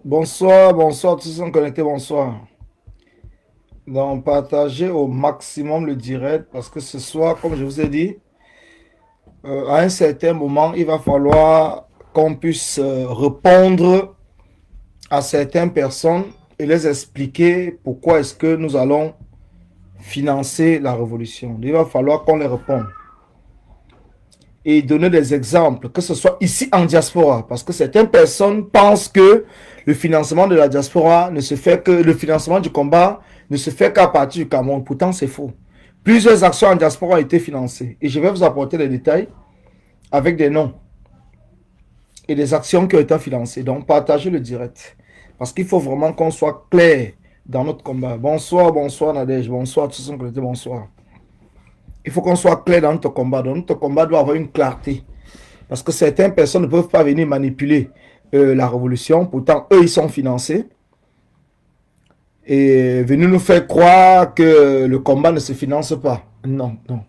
Bonsoir, bonsoir, tous sont connectés, bonsoir. Donc, partagez au maximum le direct parce que ce soir, comme je vous ai dit, à un certain moment, il va falloir qu'on puisse répondre à certaines personnes et les expliquer pourquoi est-ce que nous allons financer la révolution. Il va falloir qu'on les réponde et donner des exemples, que ce soit ici en diaspora, parce que certaines personnes pensent que le financement de la diaspora ne se fait que, le financement du combat ne se fait qu'à partir du Cameroun. Pourtant, c'est faux. Plusieurs actions en diaspora ont été financées et je vais vous apporter les détails avec des noms et des actions qui ont été financées. Donc, partagez le direct parce qu'il faut vraiment qu'on soit clair dans notre combat. Bonsoir, bonsoir Nadège, bonsoir tous ceux qui bonsoir. Il faut qu'on soit clair dans notre combat. Donc, notre combat doit avoir une clarté. Parce que certaines personnes ne peuvent pas venir manipuler la révolution. Pourtant, eux, ils sont financés. Et venir nous faire croire que le combat ne se finance pas. Non, non.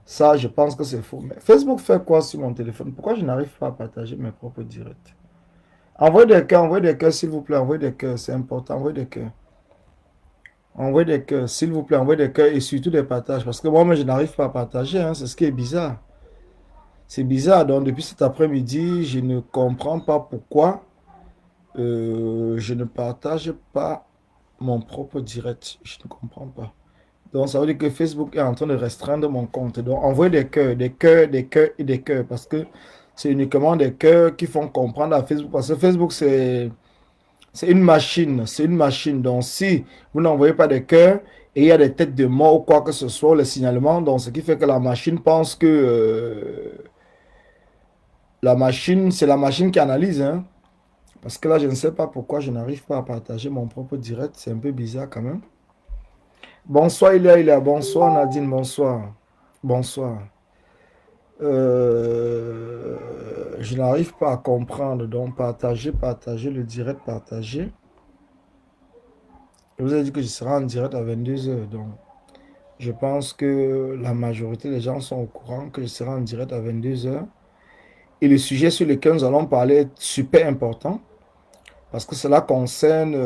Ça, je pense que c'est faux. Mais Facebook fait quoi sur mon téléphone? Pourquoi je n'arrive pas à partager mes propres directs? Envoyez des cœurs, s'il vous plaît. Envoyez des cœurs, c'est important. Envoyez des cœurs. Envoyez des cœurs, s'il vous plaît. Envoyez des cœurs et surtout des partages. Parce que moi, je n'arrive pas à partager. Hein. C'est ce qui est bizarre. C'est bizarre. Donc, depuis cet après-midi, je ne comprends pas pourquoi je ne partage pas mon propre direct. Je ne comprends pas. Donc, ça veut dire que Facebook est en train de restreindre mon compte. Donc, envoyez des cœurs, des cœurs, des cœurs et des cœurs. Parce que c'est uniquement des cœurs qui font comprendre à Facebook. Parce que Facebook, c'est une machine. C'est une machine. Donc, si vous n'envoyez pas des cœurs et il y a des têtes de mort ou quoi que ce soit, les signalements, donc ce qui fait que la machine pense que la machine, c'est la machine qui analyse. Hein. Parce que là, je ne sais pas pourquoi je n'arrive pas à partager mon propre direct. C'est un peu bizarre quand même. Bonsoir, il y a. Bonsoir, Nadine. Bonsoir. Bonsoir. Je n'arrive pas à comprendre. Donc, partager le direct, partager. Je vous ai dit que je serai en direct à 22 heures. Donc, je pense que la majorité des gens sont au courant que je serai en direct à 22 heures. Et le sujet sur lequel nous allons parler est super important. Parce que cela concerne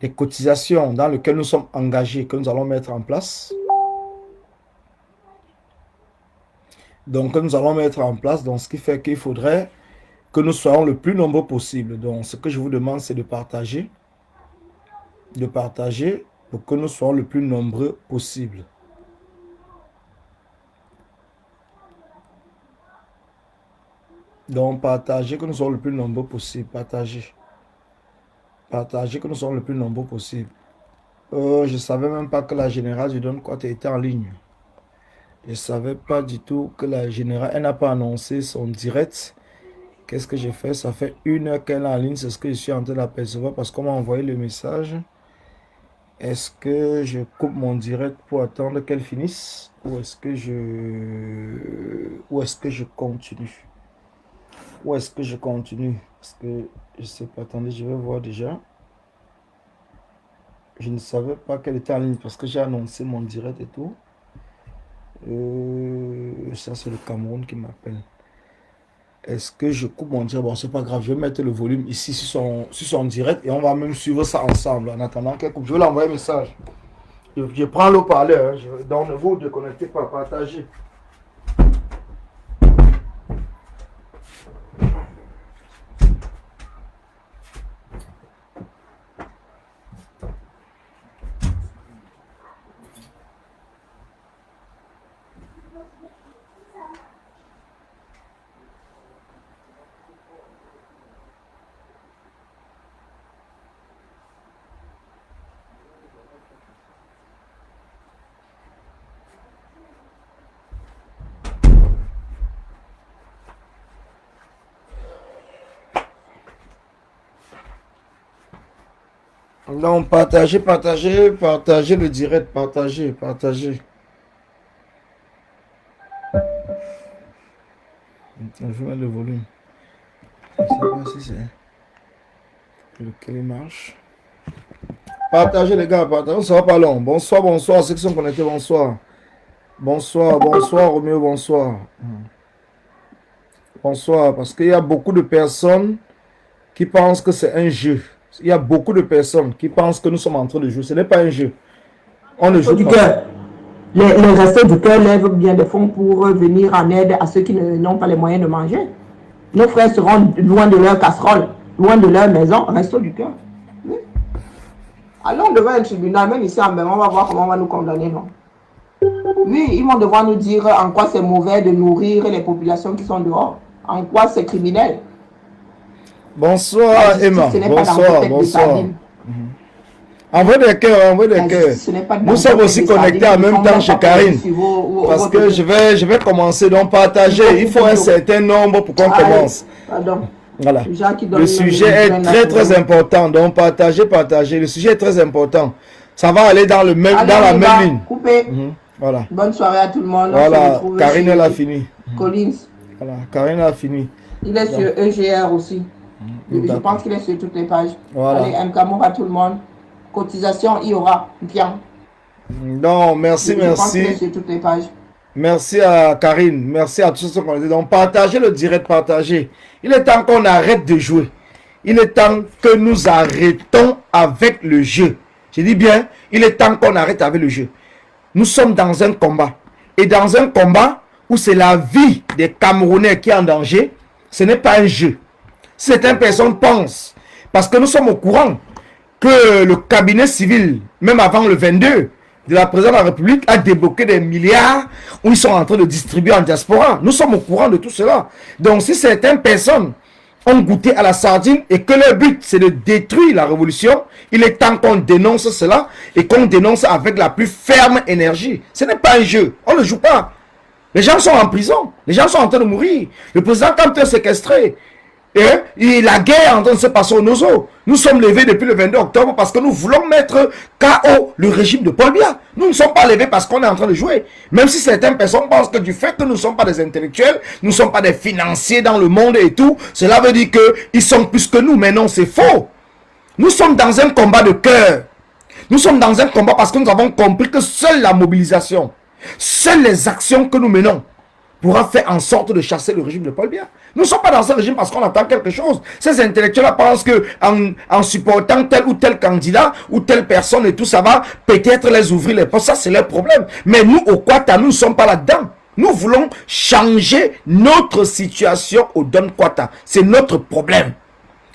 les cotisations dans lesquelles nous sommes engagés, que nous allons mettre en place. Donc, que nous allons mettre en place, donc ce qui fait qu'il faudrait que nous soyons le plus nombreux possible. Donc, ce que je vous demande, c'est de partager pour que nous soyons le plus nombreux possible. Donc, partager que nous soyons le plus nombreux possible. Partager. Partager que nous soyons le plus nombreux possible. Je ne savais même pas que la générale du Don Quat était en ligne. Je ne savais pas du tout que la générale, elle n'a pas annoncé son direct. Qu'est-ce que j'ai fait? Ça fait 1 heure qu'elle est en ligne. C'est ce que je suis en train d'apercevoir parce qu'on m'a envoyé le message. Est-ce que je coupe mon direct pour attendre qu'elle finisse? Ou est-ce que je continue? Ou est-ce que je continue? Parce que je sais pas. Attendez, je vais voir déjà. Je ne savais pas qu'elle était en ligne parce que j'ai annoncé mon direct et tout. Ça, c'est le Cameroun qui m'appelle. Est-ce que je coupe mon direct? Bon, c'est pas grave. Je vais mettre le volume ici sur son direct et on va même suivre ça ensemble en attendant qu'elle coupe. Je vais l'envoyer un message. Je prends le parleur. Hein. Donc, ne vous déconnectez pas. Partagez. Donc, partagez le direct. Partagez. Je vais mettre le volume. Je ne sais pas si c'est lequel marche. Partagez les gars, partagez. Ça va pas long. Bonsoir, bonsoir. Ceux qui sont connectés, bonsoir. Bonsoir, bonsoir, Roméo, bonsoir. Bonsoir, parce qu'il y a beaucoup de personnes qui pensent que c'est un jeu. Il y a beaucoup de personnes qui pensent que nous sommes en train de jouer. Ce n'est pas un jeu. On ne joue Du pas. cœur. Les restos du cœur lèvent bien des fonds pour venir en aide à ceux qui n'ont pas les moyens de manger. Nos frères seront loin de leur casserole, loin de leur maison. Restos du cœur. Oui. Allons devant un tribunal, même ici en Bénin, on va voir comment on va nous condamner, non? Oui, ils vont devoir nous dire en quoi c'est mauvais de nourrir les populations qui sont dehors. En quoi c'est criminel. Bonsoir Emma. Bonsoir. En vrai des cœurs, Nous sommes aussi connectés en même temps chez Karine. Parce que je vais commencer donc partager. Il faut un certain nombre pour qu'on commence. Pardon. Voilà. Le sujet est très important. Donc partager. Le sujet est très important. Ça va aller dans la même ligne. Voilà. Bonne soirée à tout le monde. Voilà. Karine elle a fini. Collins. Voilà. Karine a fini. Il est sur EGR aussi. Je pense qu'il est sur toutes les pages. Voilà. Allez, un camour à tout le monde. Cotisation, il y aura. Bien. Non, merci. Je pense qu'il est sur toutes les pages. Merci à Karine. Merci à tous ceux qui ont dit. Donc, partagez le direct, partagez. Il est temps qu'on arrête de jouer. Il est temps que nous arrêtons avec le jeu. Je dis bien, il est temps qu'on arrête avec le jeu. Nous sommes dans un combat. Et dans un combat où c'est la vie des Camerounais qui est en danger, ce n'est pas un jeu. Certaines personnes pensent, parce que nous sommes au courant, que le cabinet civil, même avant le 22, de la présidence de la République, a débloqué des milliards où ils sont en train de distribuer en diaspora. Nous sommes au courant de tout cela. Donc si certaines personnes ont goûté à la sardine et que leur but c'est de détruire la révolution, il est temps qu'on dénonce cela et qu'on dénonce avec la plus ferme énergie. Ce n'est pas un jeu, on ne joue pas. Les gens sont en prison, les gens sont en train de mourir. Le président Kamto est séquestré. Et la guerre est en train de se passer au Nozo. Nous sommes levés depuis le 22 octobre parce que nous voulons mettre KO le régime de Paul Biya. Nous ne sommes pas levés parce qu'on est en train de jouer. Même si certaines personnes pensent que du fait que nous ne sommes pas des intellectuels, nous ne sommes pas des financiers dans le monde et tout, cela veut dire qu'ils sont plus que nous. Mais non, c'est faux. Nous sommes dans un combat de cœur. Nous sommes dans un combat parce que nous avons compris que seule la mobilisation, seules les actions que nous menons pourra faire en sorte de chasser le régime de Paul Biya. Nous ne sommes pas dans ce régime parce qu'on attend quelque chose. Ces intellectuels pensent que en supportant tel ou tel candidat ou telle personne et tout, ça va peut-être les ouvrir les portes. Ça, c'est leur problème. Mais nous, au Kwata, nous ne sommes pas là-dedans. Nous voulons changer notre situation au Don Kwata. C'est notre problème.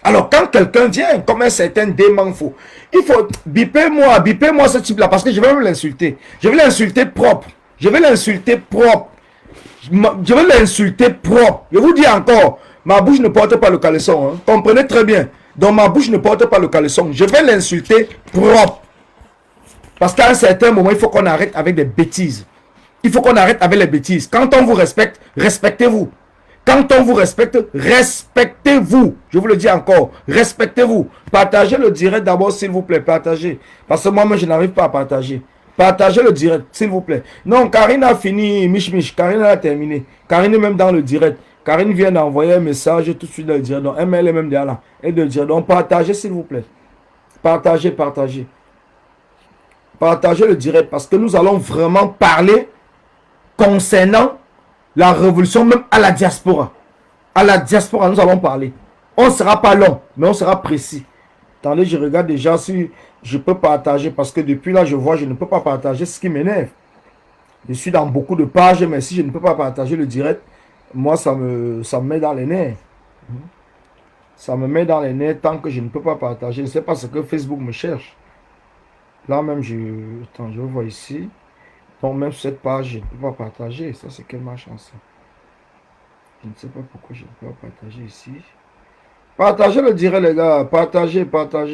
Alors, quand quelqu'un vient, comme un certain Demanfo, il faut bipez-moi ce type-là, parce que je vais l'insulter. Je vais l'insulter propre. Je vais l'insulter propre. Je vais l'insulter propre. Je vous dis encore, ma bouche ne porte pas le caleçon. Hein. Comprenez très bien. Donc ma bouche ne porte pas le caleçon. Je vais l'insulter propre. Parce qu'à un certain moment, il faut qu'on arrête avec des bêtises. Il faut qu'on arrête avec les bêtises. Quand on vous respecte, respectez-vous. Quand on vous respecte, respectez-vous. Je vous le dis encore, respectez-vous. Partagez le direct d'abord, s'il vous plaît. Partagez. Parce que moi-même, je n'arrive pas à partager. Partagez le direct, s'il vous plaît. Non, Karine a fini, Mich. Karine a terminé. Karine est même dans le direct. Karine vient d'envoyer un message tout de suite dans le direct. Donc, elle est même derrière là. Et de dire, donc, partagez, s'il vous plaît. Partagez. Partagez le direct parce que nous allons vraiment parler concernant la révolution, même à la diaspora. À la diaspora, nous allons parler. On ne sera pas long, mais on sera précis. Attendez, je regarde déjà si je peux partager parce que depuis là, je vois, je ne peux pas partager, ce qui m'énerve. Je suis dans beaucoup de pages, mais si je ne peux pas partager le direct, moi, ça me met dans les nerfs. Ça me met dans les nerfs tant que je ne peux pas partager. Je ne sais pas ce que Facebook me cherche. Là même, attends, je vois ici. Donc même sur cette page, je ne peux pas partager. Ça, c'est quelle malchance. Je ne sais pas pourquoi je ne peux pas partager ici. Partagez le direct, les gars. Partagez.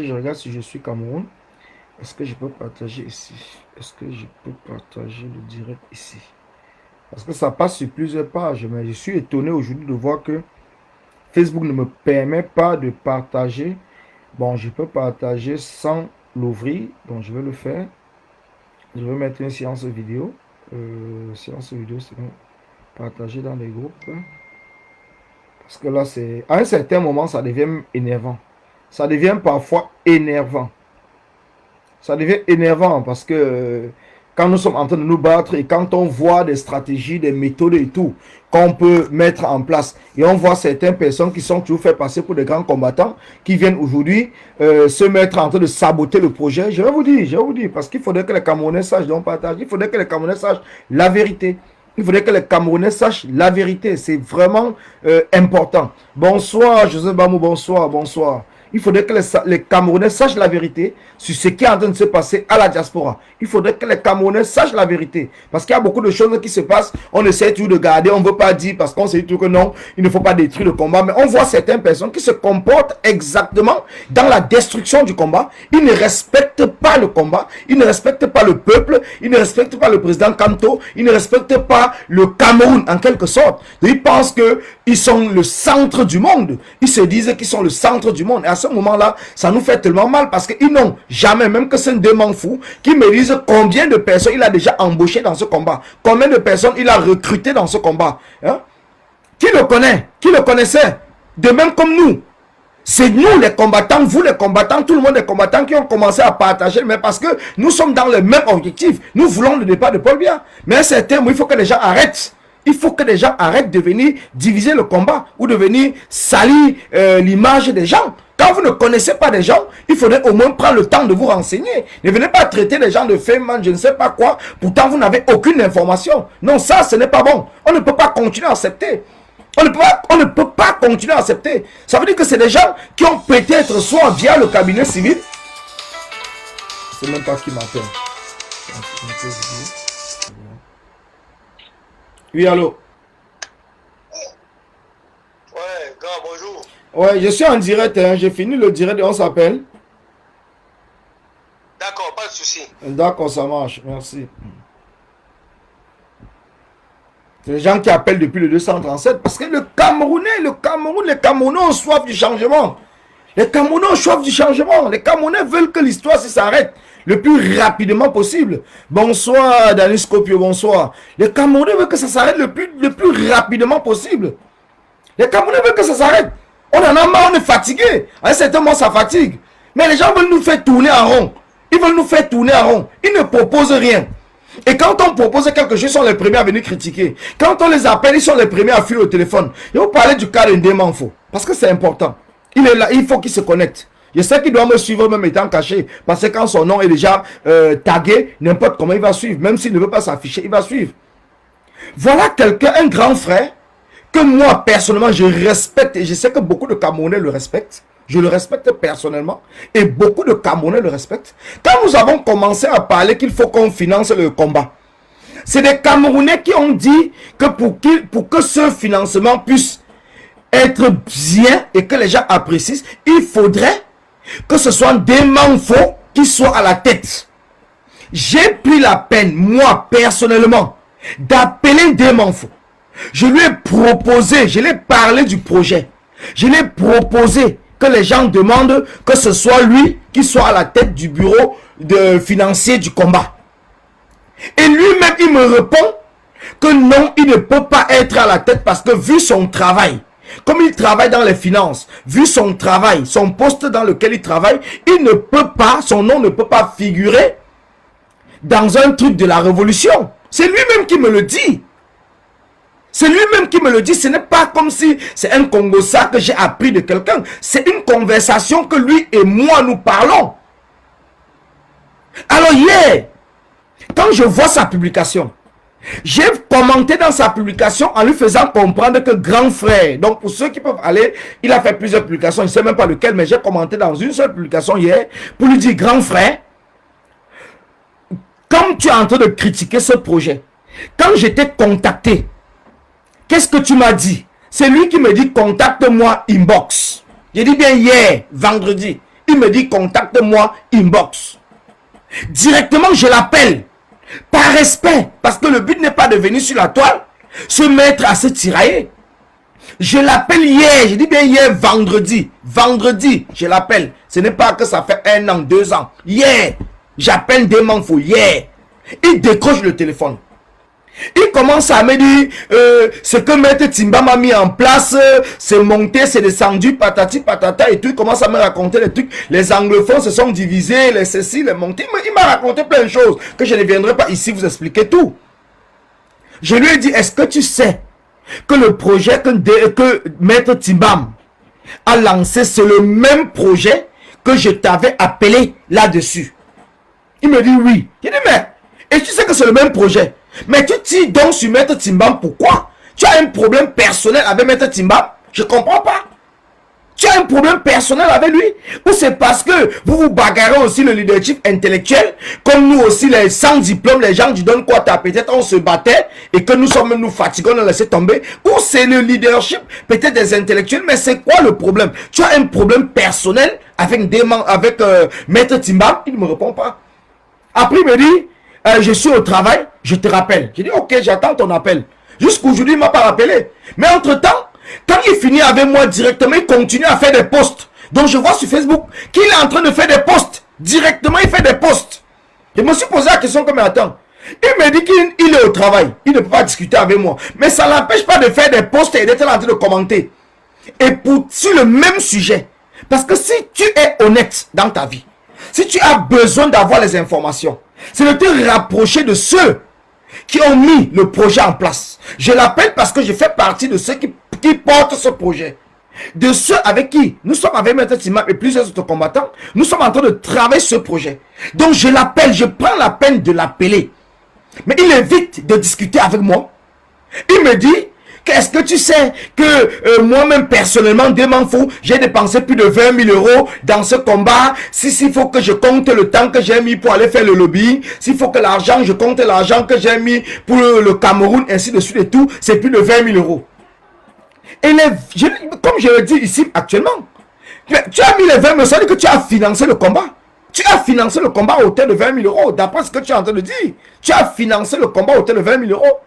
Je regarde si je suis Cameroun. Est-ce que je peux partager ici? Est-ce que je peux partager le direct ici? Parce que ça passe sur plusieurs pages. Mais je suis étonné aujourd'hui de voir que Facebook ne me permet pas de partager. Bon, je peux partager sans l'ouvrir. Donc, je vais le faire. Je vais mettre une séance vidéo. Séance vidéo, c'est bon. Partager dans les groupes. Parce que là, c'est... À un certain moment, ça devient énervant. Ça devient parfois énervant. Ça devient énervant parce que quand nous sommes en train de nous battre et quand on voit des stratégies, des méthodes et tout qu'on peut mettre en place. Et on voit certaines personnes qui sont toujours fait passer pour des grands combattants qui viennent aujourd'hui se mettre en train de saboter le projet. Je vais vous dire, parce qu'il faudrait que les Camerounais sachent, donc partage, il faudrait que les Camerounais sachent la vérité. Il faudrait que les Camerounais sachent la vérité. C'est vraiment important. Bonsoir, Joseph Bamou, bonsoir, bonsoir. Il faudrait que les Camerounais sachent la vérité sur ce qui est en train de se passer à la diaspora. Il faudrait que les Camerounais sachent la vérité. Parce qu'il y a beaucoup de choses qui se passent. On essaie toujours de garder, on ne veut pas dire parce qu'on sait toujours que non, il ne faut pas détruire le combat. Mais on voit certaines personnes qui se comportent exactement dans la destruction du combat. Ils ne respectent pas le combat. Ils ne respectent pas le peuple. Ils ne respectent pas le président Kanto. Ils ne respectent pas le Cameroun en quelque sorte. Ils pensent qu'ils sont le centre du monde. Ils se disent qu'ils sont le centre du monde. Et à ce moment-là, ça nous fait tellement mal parce qu'ils n'ont jamais, même que c'est un démon fou, qui me disent combien de personnes il a déjà embauché dans ce combat, combien de personnes il a recruté dans ce combat. Hein? Qui le connaît? Qui le connaissait? De même comme nous. C'est nous les combattants, vous les combattants, tout le monde les combattants qui ont commencé à partager, mais parce que nous sommes dans le même objectif. Nous voulons le départ de Paul Biya. Mais à un certain moment, il faut que les gens arrêtent. Il faut que les gens arrêtent de venir diviser le combat ou de venir salir l'image des gens. Quand vous ne connaissez pas des gens, il faudrait au moins prendre le temps de vous renseigner. Ne venez pas traiter les gens de féminin, je ne sais pas quoi. Pourtant, vous n'avez aucune information. Non, ça, ce n'est pas bon. On ne peut pas continuer à accepter. On ne peut pas continuer à accepter. Ça veut dire que c'est des gens qui ont peut-être soit via le cabinet civil. Je ne sais même pas qui m'appelle. Oui, allô? Ouais, gars, bonjour. Ouais, je suis en direct, hein. J'ai fini le direct et on s'appelle. D'accord, pas de souci. D'accord, ça marche, merci. C'est les gens qui appellent depuis le 237 parce que le Cameroun, les Camerounais ont soif du changement. Les Camerounais ont soif du changement. Les Camerounais veulent que l'histoire s'arrête le plus rapidement possible. Bonsoir, Dani Scopio, bonsoir. Les Camerounais veulent que ça s'arrête le plus rapidement possible. Les Camerounais veulent que ça s'arrête. On en a marre, on est fatigué. À un certain moment, ça fatigue. Mais les gens veulent nous faire tourner en rond. Ils veulent nous faire tourner en rond. Ils ne proposent rien. Et quand on propose quelque chose, ils sont les premiers à venir critiquer. Quand on les appelle, ils sont les premiers à filer au téléphone. Et vous parlez du cas d'Ndemanfo. Parce que c'est important. Il est là, il faut qu'il se connecte. Je sais qu'il doit me suivre même étant caché. Parce que quand son nom est déjà tagué, n'importe comment il va suivre. Même s'il ne veut pas s'afficher, il va suivre. Voilà quelqu'un, un grand frère, que moi, personnellement, je respecte. Et je sais que beaucoup de Camerounais le respectent. Je le respecte personnellement. Et beaucoup de Camerounais le respectent. Quand nous avons commencé à parler qu'il faut qu'on finance le combat, c'est des Camerounais qui ont dit que pour que ce financement puisse être bien et que les gens apprécient, il faudrait que ce soit des Manfo qui soient à la tête. J'ai pris la peine, moi, personnellement, d'appeler des Manfo. Je lui ai proposé, je lui ai parlé du projet. Je lui ai proposé que les gens demandent que ce soit lui qui soit à la tête du bureau de financier du combat. Et lui-même, il me répond que non, il ne peut pas être à la tête parce que vu son travail, comme il travaille dans les finances, vu son travail, son poste dans lequel il travaille, il ne peut pas, son nom ne peut pas figurer dans un truc de la révolution. C'est lui-même qui me le dit. C'est lui-même qui me le dit. Ce n'est pas comme si c'est un Congossa que j'ai appris de quelqu'un. C'est une conversation que lui et moi nous parlons. Alors hier, quand je vois sa publication, j'ai commenté dans sa publication en lui faisant comprendre que grand frère, donc pour ceux qui peuvent aller, il a fait plusieurs publications, je ne sais même pas lequel, mais j'ai commenté dans une seule publication hier pour lui dire grand frère, comme tu es en train de critiquer ce projet, quand je t'ai contacté, qu'est-ce que tu m'as dit? C'est lui qui me dit contacte-moi inbox. J'ai dit bien hier, vendredi, il me dit contacte-moi inbox. Directement, je l'appelle. Par respect, parce que le but n'est pas de venir sur la toile, se mettre à se tirailler. Je l'appelle hier, je dis bien hier, vendredi, je l'appelle. Ce n'est pas que ça fait 1 an, 2 ans. Hier, j'appelle des Manfo, hier. Il décroche le téléphone. Il commence à me dire ce que Maître Timba m'a mis en place, c'est monté, c'est descendu, patati patata et tout. Il commence à me raconter les trucs. Les anglophones se sont divisés, les ceci, les montés. Il m'a raconté plein de choses que je ne viendrai pas ici vous expliquer tout. Je lui ai dit, est-ce que tu sais que le projet que Maître Timbam a lancé, c'est le même projet que je t'avais appelé là-dessus? Il me dit oui. Je dis, mais, et tu sais que c'est le même projet. Mais tu tires donc sur Maître Timbam, pourquoi? Tu as un problème personnel avec Maître Timbam? Je ne comprends pas. Tu as un problème personnel avec lui? Ou c'est parce que vous vous bagarrez aussi le leadership intellectuel, comme nous aussi, les sans diplôme, les gens qui donnent quoi? Peut-être on se battait et que nous sommes nous fatigués, on a laissé tomber. Ou c'est le leadership, peut-être des intellectuels, mais c'est quoi le problème? Tu as un problème personnel avec Maître Timbam? Il ne me répond pas. Après, il me dit, je suis au travail, je te rappelle. Je dis, ok, j'attends ton appel. Jusqu'aujourd'hui, il ne m'a pas rappelé. Mais entre-temps, quand il finit avec moi directement, il continue à faire des posts. Donc je vois sur Facebook qu'il est en train de faire des posts. Directement, il fait des posts. Je me suis posé la question comme attends. Il me dit qu'il est au travail. Il ne peut pas discuter avec moi. Mais ça ne l'empêche pas de faire des posts et d'être en train de commenter. Et sur le même sujet. Parce que si tu es honnête dans ta vie, si tu as besoin d'avoir les informations, c'est de te rapprocher de ceux qui ont mis le projet en place. Je l'appelle parce que je fais partie de ceux qui portent ce projet. De ceux avec qui nous sommes avec Maître Timam et plusieurs autres combattants, nous sommes en train de travailler ce projet. Donc je l'appelle, je prends la peine de l'appeler. Mais il évite de discuter avec moi. Il me dit, est-ce que tu sais que moi-même personnellement, demain fou, j'ai dépensé plus de 20 000 euros dans ce combat. S'il faut que je compte le temps que j'ai mis pour aller faire le lobby, s'il faut que l'argent, je compte l'argent que j'ai mis pour le Cameroun, ainsi de suite et tout, c'est plus de 20 000 euros. Et comme je le dis ici actuellement, tu as mis les 20 000, ça veut dire que tu as financé le combat. Tu as financé le combat à hauteur de 20 000 euros, d'après ce que tu es en train de dire. Tu as financé le combat à hauteur de 20 000 euros.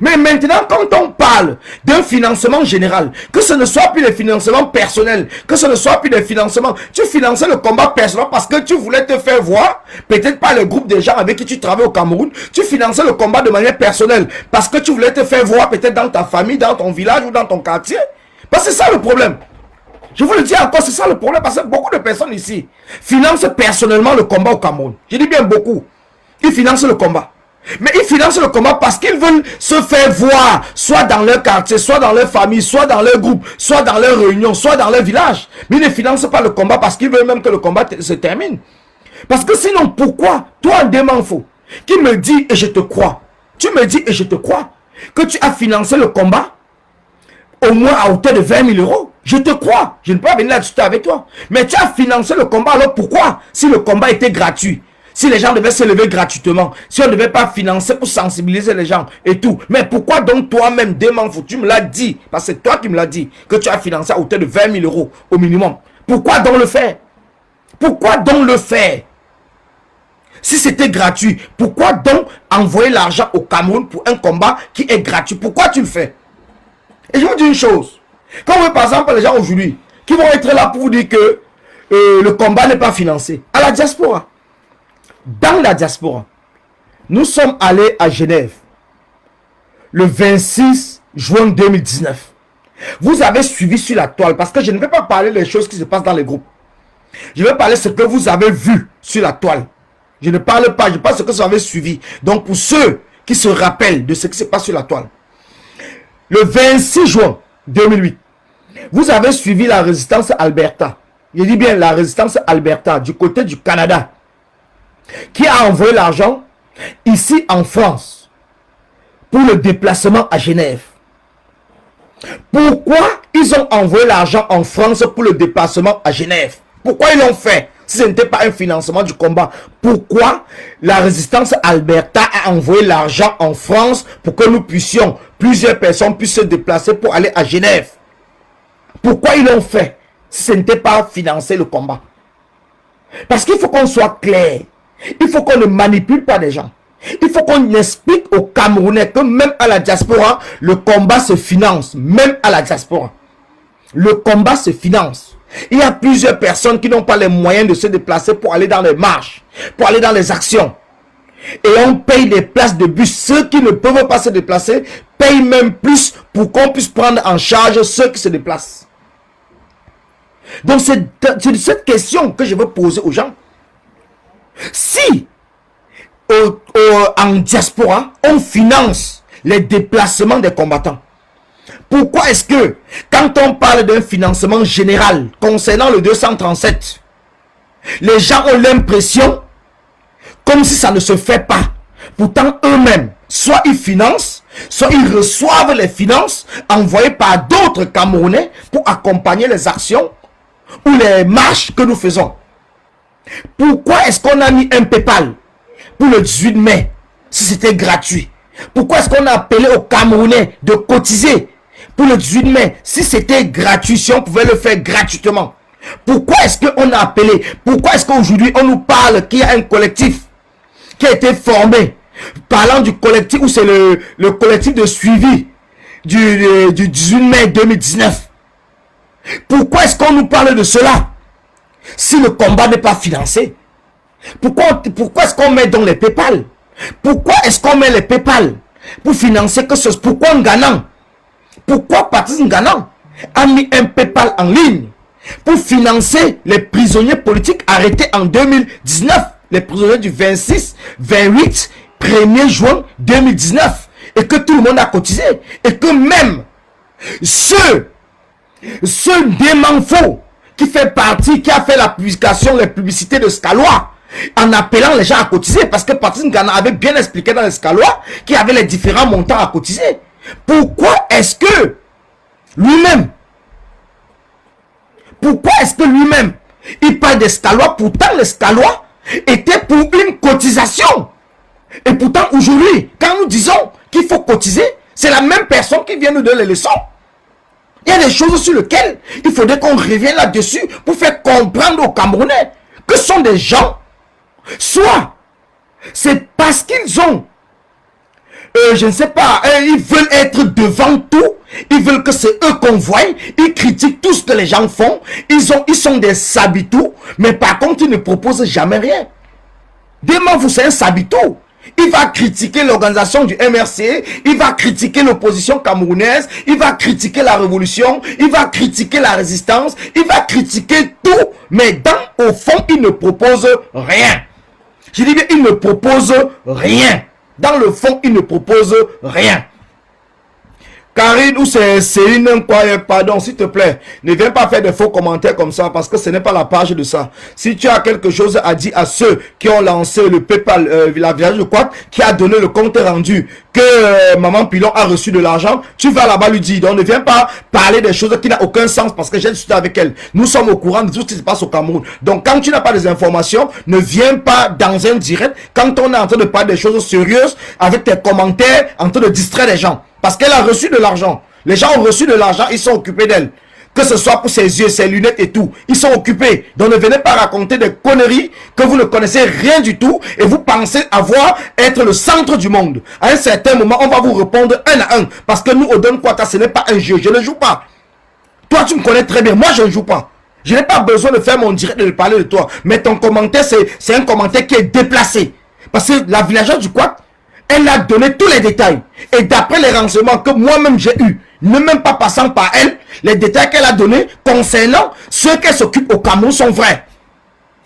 Mais maintenant, quand on parle d'un financement général, que ce ne soit plus des financements personnels, que ce ne soit plus des financements, tu finançais le combat personnel parce que tu voulais te faire voir, peut-être pas le groupe de gens avec qui tu travailles au Cameroun, tu finançais le combat de manière personnelle parce que tu voulais te faire voir peut-être dans ta famille, dans ton village ou dans ton quartier. Parce que c'est ça le problème. Je vous le dis encore, c'est ça le problème parce que beaucoup de personnes ici financent personnellement le combat au Cameroun. Je dis bien beaucoup. Ils financent le combat. Mais ils financent le combat parce qu'ils veulent se faire voir, soit dans leur quartier, soit dans leur famille, soit dans leur groupe, soit dans leur réunion, soit dans leur village. Mais ils ne financent pas le combat parce qu'ils veulent même que le combat se termine. Parce que sinon, pourquoi, toi, un démon faux, qui me dit et je te crois, tu me dis et je te crois, que tu as financé le combat au moins à hauteur de 20 000 euros. Je te crois, je ne peux pas venir là discuter avec toi. Mais tu as financé le combat, alors pourquoi, si le combat était gratuit? Si les gens devaient se lever gratuitement, si on ne devait pas financer pour sensibiliser les gens et tout. Mais pourquoi donc toi-même, démon, tu me l'as dit, parce que c'est toi qui me l'as dit, que tu as financé à hauteur de 20 000 euros au minimum. Pourquoi donc le faire? Pourquoi donc le faire? Si c'était gratuit, pourquoi donc envoyer l'argent au Cameroun pour un combat qui est gratuit? Pourquoi tu le fais? Et je vous dis une chose. Quand vous voyez par exemple les gens aujourd'hui qui vont être là pour vous dire que le combat n'est pas financé, à la diaspora. Dans la diaspora, nous sommes allés à Genève le 26 juin 2019. Vous avez suivi sur la toile parce que je ne vais pas parler des choses qui se passent dans les groupes. Je vais parler de ce que vous avez vu sur la toile. Je ne parle pas, je parle de ce que vous avez suivi. Donc pour ceux qui se rappellent de ce qui se passe sur la toile. Le 26 juin 2008, vous avez suivi la résistance Alberta. Je dis bien la résistance Alberta du côté du Canada. Qui a envoyé l'argent ici en France pour le déplacement à Genève. Pourquoi ils ont envoyé l'argent en France pour le déplacement à Genève? Pourquoi ils l'ont fait? Si ce n'était pas un financement du combat, pourquoi la résistance Alberta a envoyé l'argent en France pour que nous puissions, plusieurs personnes puissent se déplacer pour aller à Genève? Pourquoi ils l'ont fait si ce n'était pas financer le combat? Parce qu'il faut qu'on soit clair. Il faut qu'on ne manipule pas les gens. Il faut qu'on explique aux Camerounais que même à la diaspora, le combat se finance. Même à la diaspora. Le combat se finance. Il y a plusieurs personnes qui n'ont pas les moyens de se déplacer pour aller dans les marches, pour aller dans les actions. Et on paye des places de bus. Ceux qui ne peuvent pas se déplacer payent même plus pour qu'on puisse prendre en charge ceux qui se déplacent. Donc c'est de cette question que je veux poser aux gens. Si en diaspora, on finance les déplacements des combattants, pourquoi est-ce que quand on parle d'un financement général concernant le 237, les gens ont l'impression comme si ça ne se fait pas? Pourtant eux-mêmes, soit ils financent, soit ils reçoivent les finances envoyées par d'autres Camerounais pour accompagner les actions ou les marches que nous faisons. Pourquoi est-ce qu'on a mis un PayPal pour le 18 mai si c'était gratuit? Pourquoi est-ce qu'on a appelé aux Camerounais de cotiser pour le 18 mai si c'était gratuit, si on pouvait le faire gratuitement? Pourquoi est-ce qu'on a appelé? Pourquoi est-ce qu'aujourd'hui on nous parle qu'il y a un collectif qui a été formé, parlant du collectif, où c'est le collectif de suivi du 18 mai 2019? Pourquoi est-ce qu'on nous parle de cela si le combat n'est pas financé? Pourquoi est-ce qu'on met dans les PayPal? Pourquoi est-ce qu'on met les PayPal pour financer que ce? Pourquoi Nganang? Pourquoi Patrice Nganang a mis un PayPal en ligne pour financer les prisonniers politiques arrêtés en 2019, les prisonniers du 26, 28, 1er juin 2019, et que tout le monde a cotisé, et que même ce dément faux qui fait partie, qui a fait la publication, les publicités de Scalois, en appelant les gens à cotiser, parce que Patrice Nganang avait bien expliqué dans les Scalois qu'il y avait les différents montants à cotiser. Pourquoi est-ce que lui-même il parle des Scalois? Pourtant les Scalois étaient pour une cotisation. Et pourtant aujourd'hui, quand nous disons qu'il faut cotiser, c'est la même personne qui vient nous donner les leçons. Il y a des choses sur lesquelles il faudrait qu'on revienne là-dessus pour faire comprendre aux Camerounais que ce sont des gens, soit c'est parce qu'ils ont, je ne sais pas, ils veulent être devant tout, ils veulent que c'est eux qu'on voie, ils critiquent tout ce que les gens font, ils sont des sabitou, mais par contre ils ne proposent jamais rien. Demain vous c'est un sabitou. Il va critiquer l'organisation du MRC, il va critiquer l'opposition camerounaise, il va critiquer la révolution, il va critiquer la résistance, il va critiquer tout, mais au fond, il ne propose rien. Je dis bien, il ne propose rien. Dans le fond, il ne propose rien. Karine ou c'est Céline, pardon, s'il te plaît, ne viens pas faire de faux commentaires comme ça, parce que ce n'est pas la page de ça. Si tu as quelque chose à dire à ceux qui ont lancé le PayPal, la village de Quat, qui a donné le compte rendu que Maman Pilon a reçu de l'argent, tu vas là-bas lui dire. Donc ne viens pas parler des choses qui n'ont aucun sens, parce que j'ai discuté avec elle. Nous sommes au courant de tout ce qui se passe au Cameroun. Donc quand tu n'as pas des informations, ne viens pas dans un direct quand on est en train de parler des choses sérieuses avec tes commentaires, en train de distraire les gens. Parce qu'elle a reçu de l'argent. Les gens ont reçu de l'argent, ils sont occupés d'elle. Que ce soit pour ses yeux, ses lunettes et tout. Ils sont occupés. Donc ne venez pas raconter des conneries que vous ne connaissez rien du tout et vous pensez être le centre du monde. À un certain moment, on va vous répondre un à un. Parce que nous, au Don Kwata, ce n'est pas un jeu. Je ne joue pas. Toi, tu me connais très bien. Moi, je ne joue pas. Je n'ai pas besoin de faire mon direct et de parler de toi. Mais ton commentaire, c'est un commentaire qui est déplacé. Parce que la villageoise du Quat, elle a donné tous les détails. Et d'après les renseignements que moi-même j'ai eu, ne même pas passant par elle, les détails qu'elle a donnés concernant ceux qu'elle s'occupe au Cameroun sont vrais.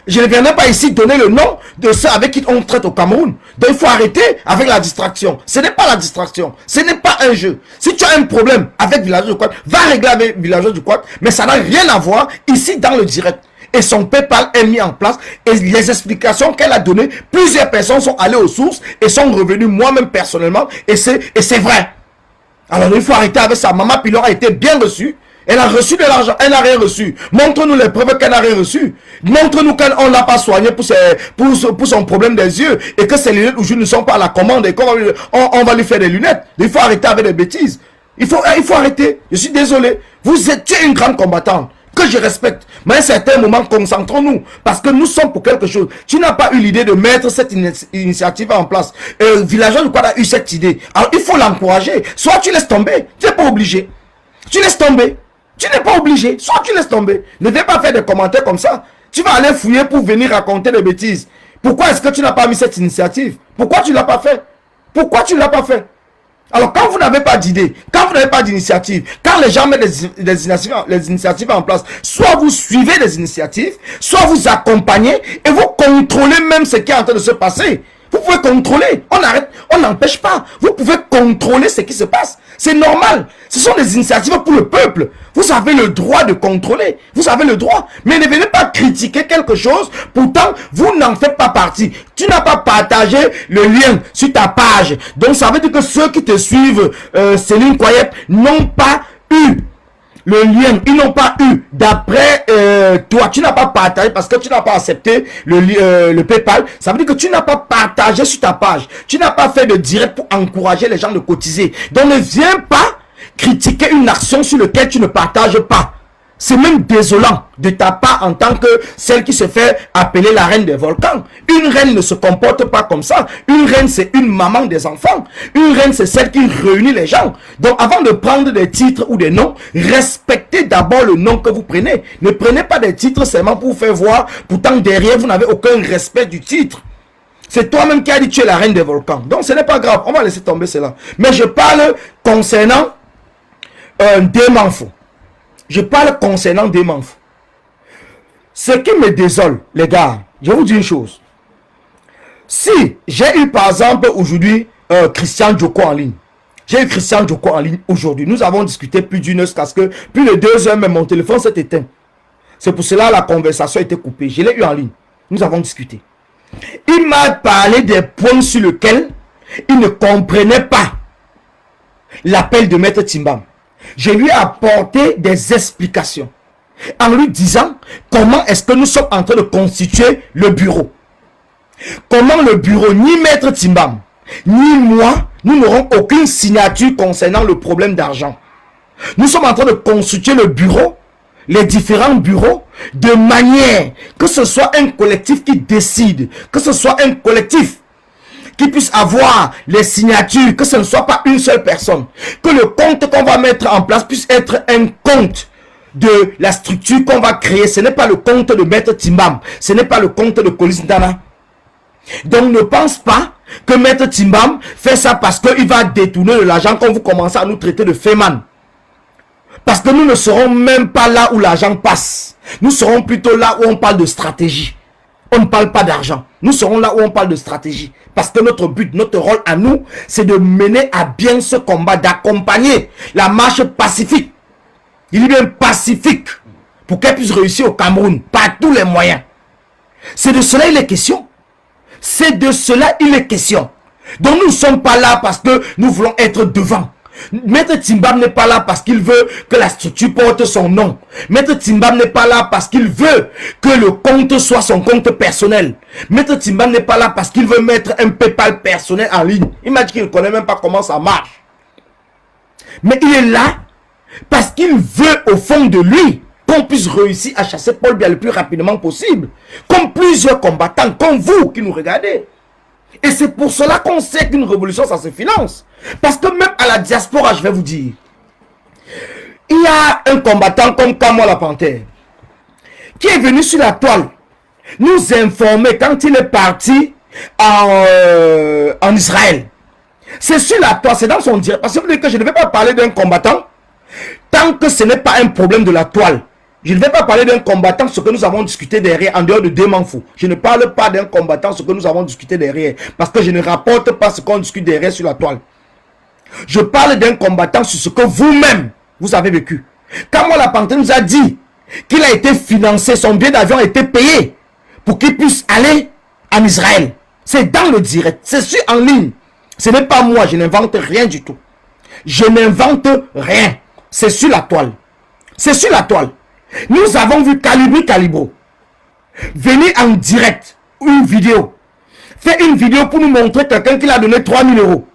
Je ne viendrai pas ici donner le nom de ceux avec qui on traite au Cameroun. Donc il faut arrêter avec la distraction. Ce n'est pas la distraction. Ce n'est pas un jeu. Si tu as un problème avec Villageois du Quat, va régler avec Villageois du Quat. Mais ça n'a rien à voir ici dans le direct. Et son PayPal est mis en place. Et les explications qu'elle a données, plusieurs personnes sont allées aux sources et sont revenues moi-même personnellement. Et c'est vrai. Alors il faut arrêter avec ça. Maman Pilon a été bien reçue. Elle a reçu de l'argent, elle n'a rien reçu. Montre-nous les preuves qu'elle n'a rien reçu. Montre-nous qu'on ne l'a pas soigné pour son problème des yeux. Et que ses lunettes aujourd'hui ne sont pas à la commande. Et on va lui faire des lunettes. Il faut arrêter avec des bêtises. Il faut arrêter. Je suis désolé. Tu es une grande combattante que je respecte. Mais à un certain moment, concentrons-nous. Parce que nous sommes pour quelque chose. Tu n'as pas eu l'idée de mettre cette initiative en place. Villageois du Quat a eu cette idée. Alors il faut l'encourager. Soit tu laisses tomber. Tu n'es pas obligé. Tu laisses tomber. Tu n'es pas obligé. Soit tu laisses tomber. Ne viens pas faire des commentaires comme ça. Tu vas aller fouiller pour venir raconter des bêtises. Pourquoi est-ce que tu n'as pas mis cette initiative? Pourquoi tu ne l'as pas fait? Pourquoi tu ne l'as pas fait? Alors, quand vous n'avez pas d'idée, quand vous n'avez pas d'initiative, quand les gens mettent les initiatives en place, soit vous suivez les initiatives, soit vous accompagnez et vous contrôlez même ce qui est en train de se passer. Vous pouvez contrôler, on n'empêche pas. Vous pouvez contrôler ce qui se passe. C'est normal. Ce sont des initiatives pour le peuple. Vous avez le droit de contrôler. Vous avez le droit. Mais ne venez pas critiquer quelque chose. Pourtant, vous n'en faites pas partie. Tu n'as pas partagé le lien sur ta page. Donc, ça veut dire que ceux qui te suivent, Céline Koyep, n'ont pas eu le lien, ils n'ont pas eu, d'après toi, tu n'as pas partagé parce que tu n'as pas accepté le PayPal, ça veut dire que tu n'as pas partagé sur ta page, tu n'as pas fait de direct pour encourager les gens de cotiser. Donc ne viens pas critiquer une action sur laquelle tu ne partages pas. C'est même désolant de ta part en tant que celle qui se fait appeler la reine des volcans. Une reine ne se comporte pas comme ça. Une reine, c'est une maman des enfants. Une reine, c'est celle qui réunit les gens. Donc, avant de prendre des titres ou des noms, respectez d'abord le nom que vous prenez. Ne prenez pas des titres seulement pour vous faire voir. Pourtant, derrière, vous n'avez aucun respect du titre. C'est toi-même qui as dit tu es la reine des volcans. Donc, ce n'est pas grave. On va laisser tomber cela. Mais je parle concernant des manfos. Je parle concernant des manfs. Ce qui me désole, les gars, je vous dis une chose. Si j'ai eu par exemple aujourd'hui Christian Djoko en ligne. J'ai eu Christian Djoko en ligne aujourd'hui. Nous avons discuté plus d'une heure parce que plus de 2 heures, même mon téléphone s'est éteint. C'est pour cela que la conversation a été coupée. Je l'ai eu en ligne. Nous avons discuté. Il m'a parlé des points sur lesquels il ne comprenait pas l'appel de Maître Timbam. Je lui ai apporté des explications en lui disant comment est-ce que nous sommes en train de constituer le bureau. Comment le bureau, ni Maître Timbam, ni moi, nous n'aurons aucune signature concernant le problème d'argent. Nous sommes en train de constituer le bureau, les différents bureaux, de manière que ce soit un collectif qui décide, que ce soit un collectif qui puisse avoir les signatures, que ce ne soit pas une seule personne, que le compte qu'on va mettre en place puisse être un compte de la structure qu'on va créer. Ce n'est pas le compte de Maître Timbam, ce n'est pas le compte de Colis Ndana. Donc ne pense pas que Maître Timbam fait ça parce qu'il va détourner de l'argent quand vous commencez à nous traiter de féman. Parce que nous ne serons même pas là où l'argent passe. Nous serons plutôt là où on parle de stratégie. On ne parle pas d'argent. Nous serons là où on parle de stratégie. Parce que notre but, notre rôle à nous, c'est de mener à bien ce combat, d'accompagner la marche pacifique. Il est bien pacifique pour qu'elle puisse réussir au Cameroun par tous les moyens. C'est de cela il est question. C'est de cela il est question. Donc nous ne sommes pas là parce que nous voulons être devant. Maître Timbam n'est pas là parce qu'il veut que la structure porte son nom. Maître Timbam n'est pas là parce qu'il veut que le compte soit son compte personnel. Maître Timbam n'est pas là parce qu'il veut mettre un PayPal personnel en ligne. Il m'a dit qu'il ne connaît même pas comment ça marche. Mais il est là parce qu'il veut au fond de lui qu'on puisse réussir à chasser Paul Biya le plus rapidement possible. Comme plusieurs combattants, comme vous qui nous regardez. Et c'est pour cela qu'on sait qu'une révolution, ça se finance. Parce que même à la diaspora, je vais vous dire, il y a un combattant comme Kamwa la Panthère qui est venu sur la toile nous informer quand il est parti en Israël. C'est sur la toile, c'est dans son direct. Parce que vous dites que je ne vais pas parler d'un combattant tant que ce n'est pas un problème de la toile. Je ne vais pas parler d'un combattant, ce que nous avons discuté derrière, en dehors de Demanfou. Je ne parle pas d'un combattant, ce que nous avons discuté derrière. Parce que je ne rapporte pas ce qu'on discute derrière sur la toile. Je parle d'un combattant sur ce que vous-même, vous avez vécu. Quand moi, la Panthère nous a dit qu'il a été financé, son billet d'avion a été payé pour qu'il puisse aller en Israël. C'est dans le direct, c'est sur en ligne. Ce n'est pas moi, je n'invente rien du tout. Je n'invente rien. C'est sur la toile. C'est sur la toile. Nous avons vu Calibro venir en direct, une vidéo. Faire une vidéo pour nous montrer quelqu'un qui a donné 3 000 euros.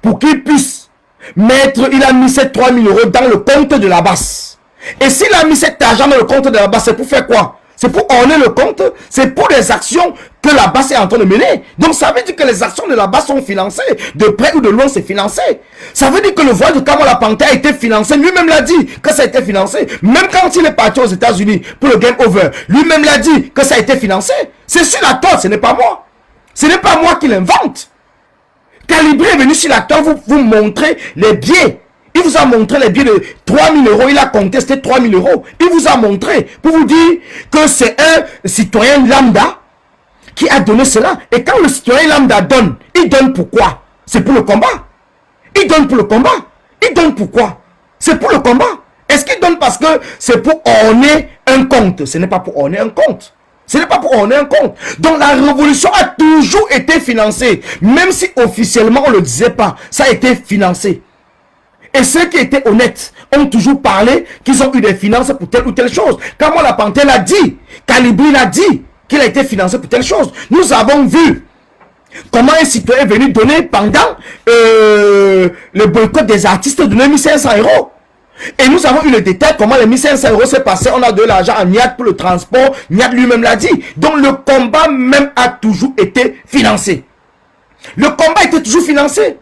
Pour qu'il puisse mettre, il a mis ces 3 000 euros dans le compte de la base. Et s'il a mis cet argent dans le compte de la base, c'est pour faire quoi? C'est pour orner le compte, c'est pour les actions que la base est en train de mener. Donc ça veut dire que les actions de la base sont financées. De près ou de loin, c'est financé. Ça veut dire que le voyage de Kamwa la Panthère a été financé. Lui-même l'a dit que ça a été financé. Même quand il est parti aux États-Unis pour le Game Over, lui-même l'a dit que ça a été financé. C'est sur la toile, ce n'est pas moi. Ce n'est pas moi qui l'invente. Calibré est venu sur la toile vous montrer les billets. Il vous a montré les billets de 3 000 euros. Il a contesté 3 000 euros. Il vous a montré pour vous dire que c'est un citoyen lambda qui a donné cela. Et quand le citoyen lambda donne, il donne pourquoi? C'est pour le combat. Il donne pour le combat. Il donne pourquoi? C'est pour le combat. Est-ce qu'il donne parce que c'est pour orner un compte? Ce n'est pas pour orner un compte. Ce n'est pas pour orner un compte. Donc la révolution a toujours été financée. Même si officiellement on ne le disait pas, ça a été financé. Et ceux qui étaient honnêtes ont toujours parlé qu'ils ont eu des finances pour telle ou telle chose. Quand moi la Panthère l'a dit, Calibri l'a dit qu'il a été financé pour telle chose. Nous avons vu comment un citoyen est venu donner pendant le boycott des artistes de 1500 €. Et nous avons eu le détail comment les 1500 € s'est passé. On a donné l'argent à Niad pour le transport. Niad lui-même l'a dit. Donc le combat même a toujours été financé. Le combat était toujours financé.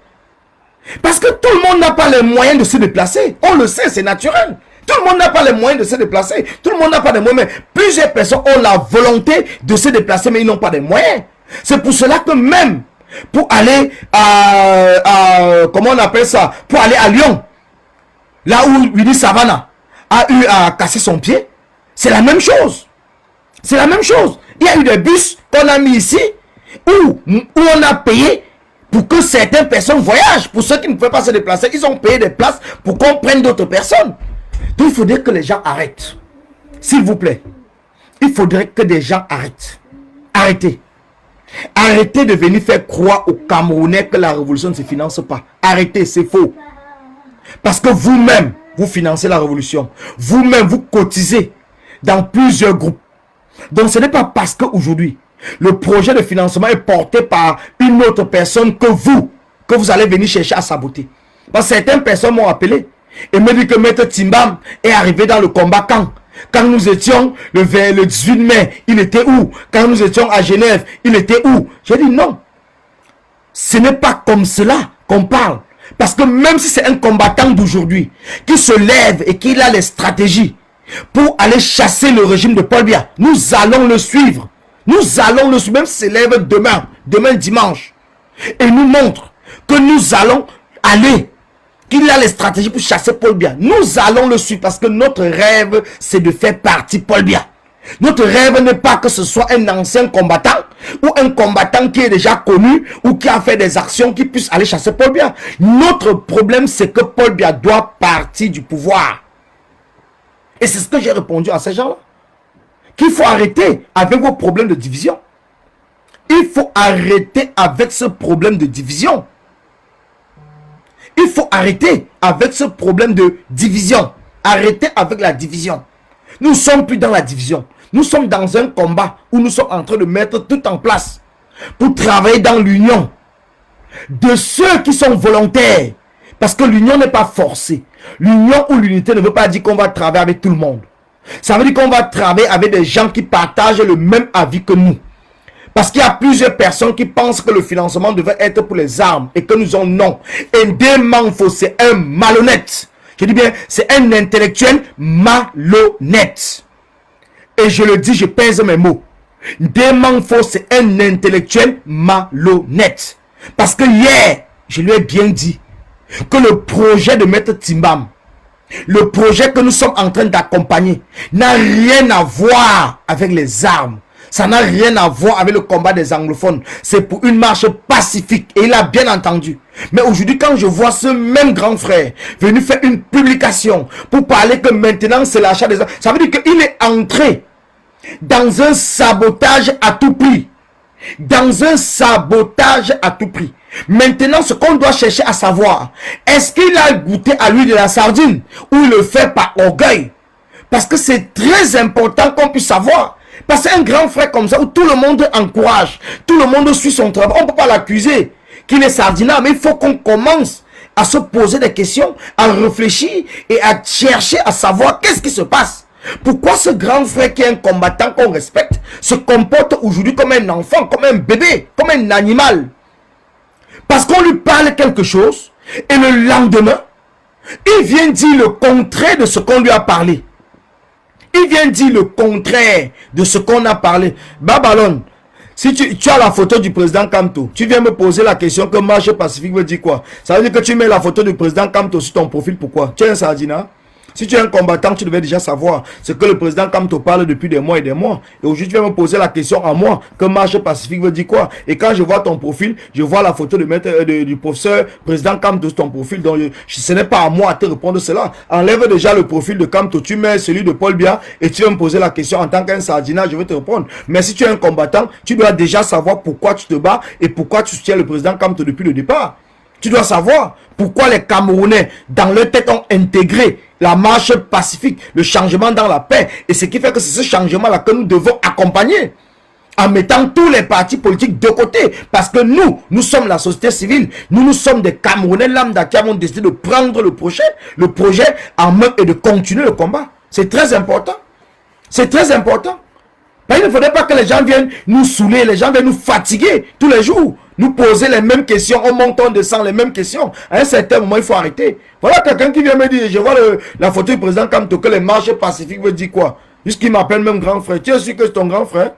Parce que tout le monde n'a pas les moyens de se déplacer. On le sait, c'est naturel. Tout le monde n'a pas les moyens de se déplacer. Tout le monde n'a pas les moyens. Mais plusieurs personnes ont la volonté de se déplacer, mais ils n'ont pas les moyens. C'est pour cela que même pour aller comment on appelle ça? Pour aller à Lyon, là où Willy Savannah a eu à casser son pied, c'est la même chose. C'est la même chose. Il y a eu des bus qu'on a mis ici où on a payé pour que certaines personnes voyagent. Pour ceux qui ne pouvaient pas se déplacer, ils ont payé des places pour qu'on prenne d'autres personnes. Donc il faudrait que les gens arrêtent. S'il vous plaît. Il faudrait que des gens arrêtent. Arrêtez. Arrêtez de venir faire croire aux Camerounais que la révolution ne se finance pas. Arrêtez, c'est faux. Parce que vous-même, vous financez la révolution. Vous-même, vous cotisez dans plusieurs groupes. Donc ce n'est pas parce qu'aujourd'hui, le projet de financement est porté par une autre personne que vous allez venir chercher à saboter. Parce que certaines personnes m'ont appelé et me dit que Maître Timbam est arrivé dans le combat quand nous étions le 18 mai, il était où? Quand nous étions à Genève, il était où? J'ai dit non. Ce n'est pas comme cela qu'on parle. Parce que même si c'est un combattant d'aujourd'hui qui se lève et qui a les stratégies pour aller chasser le régime de Paul Biya, nous allons le suivre. Nous allons le suivre, même s'il se lève demain dimanche. Et nous montre que nous allons aller, qu'il a les stratégies pour chasser Paul Biya. Nous allons le suivre parce que notre rêve, c'est de faire partie Paul Biya. Notre rêve n'est pas que ce soit un ancien combattant ou un combattant qui est déjà connu ou qui a fait des actions qui puisse aller chasser Paul Biya. Notre problème, c'est que Paul Biya doit partir du pouvoir. Et c'est ce que j'ai répondu à ces gens-là. Qu'il faut arrêter avec vos problèmes de division. Il faut arrêter avec ce problème de division. Il faut arrêter avec ce problème de division. Arrêtez avec la division. Nous ne sommes plus dans la division. Nous sommes dans un combat où nous sommes en train de mettre tout en place pour travailler dans l'union de ceux qui sont volontaires. Parce que l'union n'est pas forcée. L'union ou l'unité ne veut pas dire qu'on va travailler avec tout le monde. Ça veut dire qu'on va travailler avec des gens qui partagent le même avis que nous. Parce qu'il y a plusieurs personnes qui pensent que le financement devait être pour les armes et que nous en non. Et Ndemanfo, c'est un malhonnête. Je dis bien, c'est un intellectuel malhonnête. Et je le dis, je pèse mes mots. Ndemanfo, c'est un intellectuel malhonnête. Parce que hier, je lui ai bien dit que le projet de Maître Timbam, le projet que nous sommes en train d'accompagner, n'a rien à voir avec les armes. Ça n'a rien à voir avec le combat des anglophones. C'est pour une marche pacifique. Et il a bien entendu. Mais aujourd'hui, quand je vois ce même grand frère venir faire une publication pour parler que maintenant c'est l'achat des armes, ça veut dire qu'il est entré dans un sabotage à tout prix. Dans un sabotage à tout prix. Maintenant, ce qu'on doit chercher à savoir, est-ce qu'il a goûté à l'huile de la sardine ou il le fait par orgueil? Parce que c'est très important qu'on puisse savoir. Parce qu'un grand frère comme ça, où tout le monde encourage, tout le monde suit son travail, on ne peut pas l'accuser qu'il est sardinard, mais il faut qu'on commence à se poser des questions, à réfléchir et à chercher à savoir qu'est-ce qui se passe. Pourquoi ce grand frère qui est un combattant qu'on respecte se comporte aujourd'hui comme un enfant, comme un bébé, comme un animal? Parce qu'on lui parle quelque chose et le lendemain, il vient dire le contraire de ce qu'on lui a parlé. Il vient dire le contraire de ce qu'on a parlé. Babylone, Si tu as la photo du président Kamto, tu viens me poser la question que marche pacifique veut dire quoi? Ça veut dire que tu mets la photo du président Kamto sur ton profil, pourquoi? Tu es un sardina? Si tu es un combattant, tu devais déjà savoir ce que le président Kamto parle depuis des mois et des mois. Et aujourd'hui, tu viens me poser la question à moi, que marche pacifique veut dire quoi? Et quand je vois ton profil, je vois la photo du professeur président Kamto sur ton profil. Donc, ce n'est pas à moi à te répondre cela. Enlève déjà le profil de Kamto, tu mets celui de Paul Biya et tu vas me poser la question en tant qu'un sardina, je vais te répondre. Mais si tu es un combattant, tu dois déjà savoir pourquoi tu te bats et pourquoi tu soutiens le président Kamto depuis le départ. Tu dois savoir pourquoi les Camerounais, dans leur tête, ont intégré la marche pacifique, le changement dans la paix. Et ce qui fait que c'est ce changement-là que nous devons accompagner en mettant tous les partis politiques de côté. Parce que nous sommes la société civile. Nous sommes des Camerounais lambda qui avons décidé de prendre le projet en main et de continuer le combat. C'est très important. C'est très important. Mais il ne faudrait pas que les gens viennent nous saouler, les gens viennent nous fatiguer tous les jours. Nous poser les mêmes questions, on monte, on descend les mêmes questions. À un certain moment, il faut arrêter. Voilà quelqu'un qui vient me dire, je vois la photo du président Kamto, que les marches pacifiques veut dire quoi? Jusqu'il m'appelle même grand frère. Tu es sûr que c'est ton grand frère?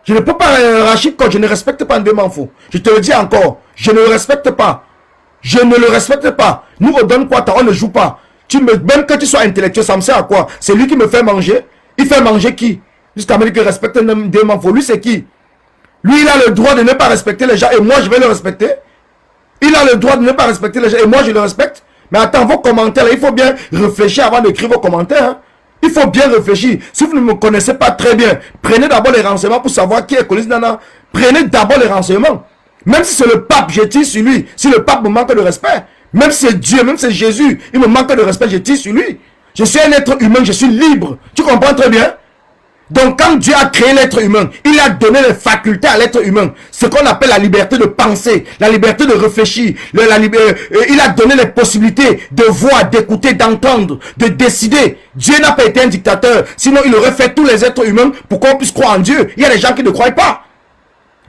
Je ne peux pas, Rachid, quand je ne respecte pas un démanfo. Je te le dis encore, je ne le respecte pas. Je ne le respecte pas. Nous, on donne quoi? On ne joue pas. Même que tu sois intellectuel, ça me sert à quoi? C'est lui qui me fait manger. Il fait manger qui? Jusqu'à me dire que respecte un démanfo. Lui, c'est qui? Lui, il a le droit de ne pas respecter les gens et moi, je vais le respecter. Il a le droit de ne pas respecter les gens et moi, je le respecte. Mais attends, vos commentaires, là, il faut bien réfléchir avant d'écrire vos commentaires. Hein. Il faut bien réfléchir. Si vous ne me connaissez pas très bien, prenez d'abord les renseignements pour savoir qui est Collins Nana. Prenez d'abord les renseignements. Même si c'est le pape, je tire sur lui. Si le pape me manque de respect, même si c'est Dieu, même si c'est Jésus, il me manque de respect, je tire sur lui. Je suis un être humain, je suis libre. Tu comprends très bien? Donc quand Dieu a créé l'être humain, il a donné les facultés à l'être humain. Ce qu'on appelle la liberté de penser, la liberté de réfléchir. Il a donné les possibilités de voir, d'écouter, d'entendre, de décider. Dieu n'a pas été un dictateur. Sinon il aurait fait tous les êtres humains pour qu'on puisse croire en Dieu. Il y a des gens qui ne croient pas.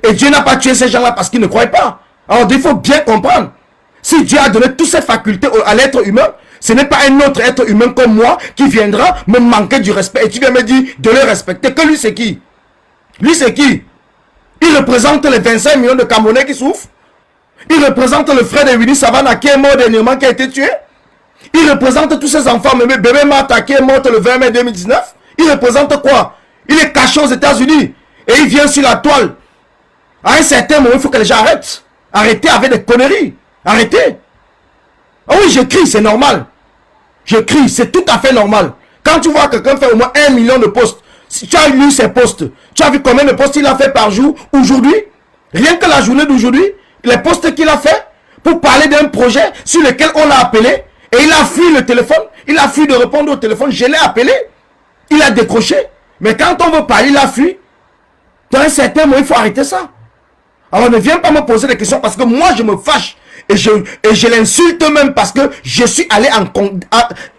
Et Dieu n'a pas tué ces gens-là parce qu'ils ne croient pas. Alors il faut bien comprendre. Si Dieu a donné toutes ces facultés à l'être humain, ce n'est pas un autre être humain comme moi qui viendra me manquer du respect. Et tu viens me dire de le respecter. Que lui, c'est qui? Lui, c'est qui? Il représente les 25 millions de Camerounais qui souffrent. Il représente le frère de Winnie Savannah qui est mort dernièrement, qui a été tué. Il représente tous ces enfants. Bébé Martha qui est mort le 20 mai 2019. Il représente quoi? Il est caché aux États-Unis. Et il vient sur la toile. À un certain moment, il faut que les gens arrêtent. Arrêtez avec des conneries. Arrêtez. Ah oui, je crie, c'est normal. Je crie, c'est tout à fait normal. Quand tu vois quelqu'un faire au moins 1 million de posts, si tu as lu ses posts, tu as vu combien de posts il a fait par jour aujourd'hui? Rien que la journée d'aujourd'hui, les posts qu'il a fait pour parler d'un projet sur lequel on l'a appelé et il a fui le téléphone, il a fui de répondre au téléphone, je l'ai appelé, il a décroché. Mais quand on veut parler, il a fui. Dans un certain moment, il faut arrêter ça. Alors ne viens pas me poser des questions parce que moi je me fâche. Et je l'insulte même parce que je suis allé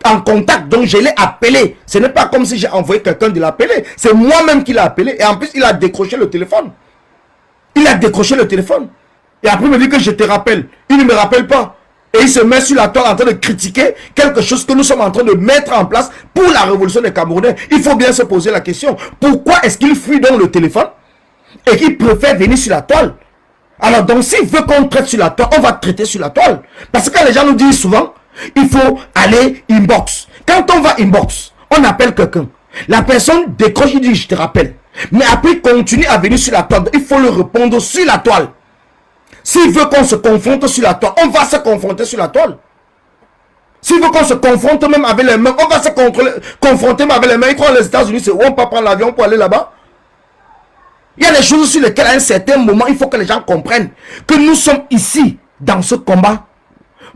en contact. Donc je l'ai appelé. Ce n'est pas comme si j'ai envoyé quelqu'un de l'appeler. C'est moi-même qui l'ai appelé. Et en plus il a décroché le téléphone. Il a décroché le téléphone. Et après il me dit que je te rappelle. Il ne me rappelle pas. Et il se met sur la toile en train de critiquer quelque chose que nous sommes en train de mettre en place pour la révolution des Camerounais. Il faut bien se poser la question. Pourquoi est-ce qu'il fuit dans le téléphone et qu'il préfère venir sur la toile? Alors donc s'il veut qu'on traite sur la toile, on va traiter sur la toile. Parce que les gens nous disent souvent, il faut aller inbox. Quand on va inbox, on appelle quelqu'un. La personne décroche, il dit je te rappelle. Mais après il continue à venir sur la toile. Il faut le répondre sur la toile. S'il veut qu'on se confronte sur la toile, on va se confronter sur la toile. S'il veut qu'on se confronte même avec les mains, on va se confronter même avec les mains. Il croit les États-Unis, c'est où on peut prendre l'avion pour aller là-bas. Il y a des choses sur lesquelles à un certain moment, il faut que les gens comprennent que nous sommes ici, dans ce combat,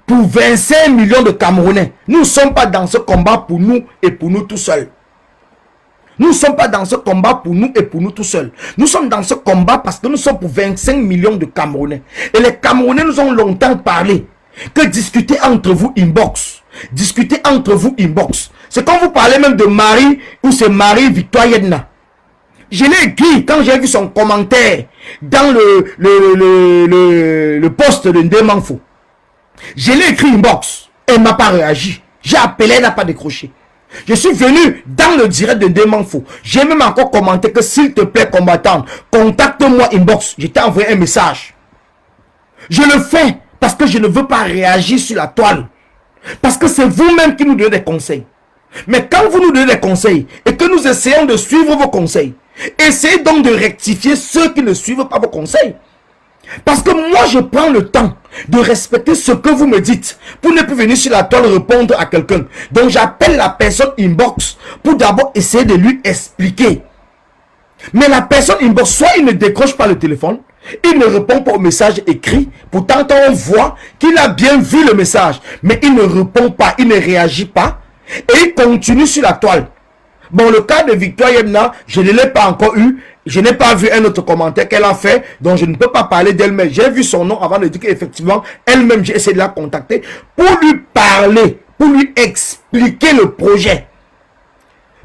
pour 25 millions de Camerounais. Nous ne sommes pas dans ce combat pour nous et pour nous tout seuls. Nous ne sommes pas dans ce combat pour nous et pour nous tout seuls. Nous sommes dans ce combat parce que nous sommes pour 25 millions de Camerounais. Et les Camerounais nous ont longtemps parlé que discuter entre vous inbox. Discuter entre vous inbox. C'est quand vous parlez même de Marie ou c'est Marie Victoire Yedna. Je l'ai écrit quand j'ai vu son commentaire dans le post de Ndemanfo. Je l'ai écrit inbox. Elle ne m'a pas réagi. J'ai appelé, elle n'a pas décroché. Je suis venu dans le direct de Demanfo. J'ai même encore commenté que s'il te plaît, combattant, contacte-moi inbox. Je t'ai envoyé un message. Je le fais parce que je ne veux pas réagir sur la toile. Parce que c'est vous-même qui nous donnez des conseils. Mais quand vous nous donnez des conseils et que nous essayons de suivre vos conseils, essayez donc de rectifier ceux qui ne suivent pas vos conseils. Parce que moi, je prends le temps de respecter ce que vous me dites pour ne plus venir sur la toile répondre à quelqu'un. Donc, j'appelle la personne inbox pour d'abord essayer de lui expliquer. Mais la personne inbox, soit il ne décroche pas le téléphone, il ne répond pas au message écrit. Pourtant, on voit qu'il a bien vu le message, mais il ne répond pas, il ne réagit pas et il continue sur la toile. Bon, le cas de Victoire Yemna, je ne l'ai pas encore eu. Je n'ai pas vu un autre commentaire qu'elle a fait, donc je ne peux pas parler d'elle-même. J'ai vu son nom avant de dire qu'effectivement, elle-même, j'ai essayé de la contacter pour lui parler, pour lui expliquer le projet.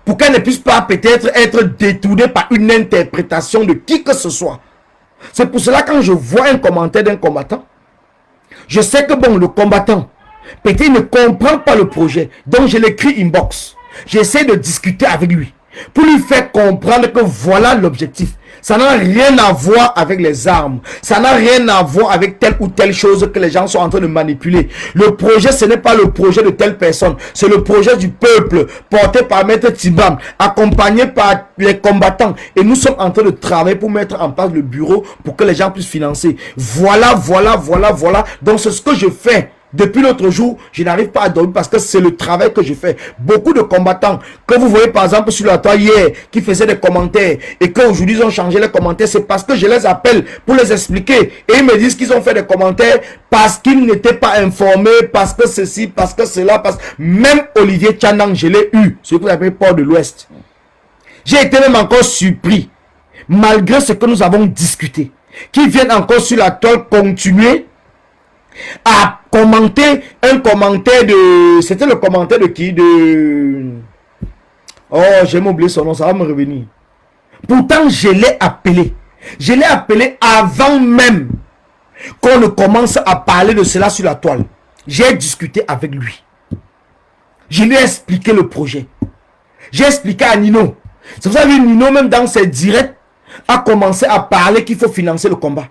Pour qu'elle ne puisse pas peut-être être détournée par une interprétation de qui que ce soit. C'est pour cela quand je vois un commentaire d'un combattant, je sais que bon, le combattant, peut-être il ne comprend pas le projet. Donc je l'écris inbox. J'essaie de discuter avec lui pour lui faire comprendre que voilà l'objectif. Ça n'a rien à voir avec les armes. Ça n'a rien à voir avec telle ou telle chose que les gens sont en train de manipuler. Le projet, ce n'est pas le projet de telle personne. C'est le projet du peuple porté par Maître Tibam, accompagné par les combattants. Et nous sommes en train de travailler pour mettre en place le bureau pour que les gens puissent financer. Voilà. Donc c'est ce que je fais. Depuis l'autre jour, je n'arrive pas à dormir parce que c'est le travail que je fais. Beaucoup de combattants que vous voyez par exemple sur la toile hier qui faisaient des commentaires et qu'aujourd'hui ils ont changé les commentaires, c'est parce que je les appelle pour les expliquer et ils me disent qu'ils ont fait des commentaires parce qu'ils n'étaient pas informés, parce que ceci, parce que cela, parce que même Olivier Tchanang, je l'ai eu, ce que vous appelez Port de l'Ouest. J'ai été même encore surpris, malgré ce que nous avons discuté, qu'ils viennent encore sur la toile continuer à commenter un commentaire de... C'était le commentaire de qui? Oh, j'ai oublié son nom, ça va me revenir. Pourtant, je l'ai appelé. Je l'ai appelé avant même qu'on ne commence à parler de cela sur la toile. J'ai discuté avec lui. Je lui ai expliqué le projet. J'ai expliqué à Nino. C'est pour ça que Nino, même dans ses directs, a commencé à parler qu'il faut financer le combat.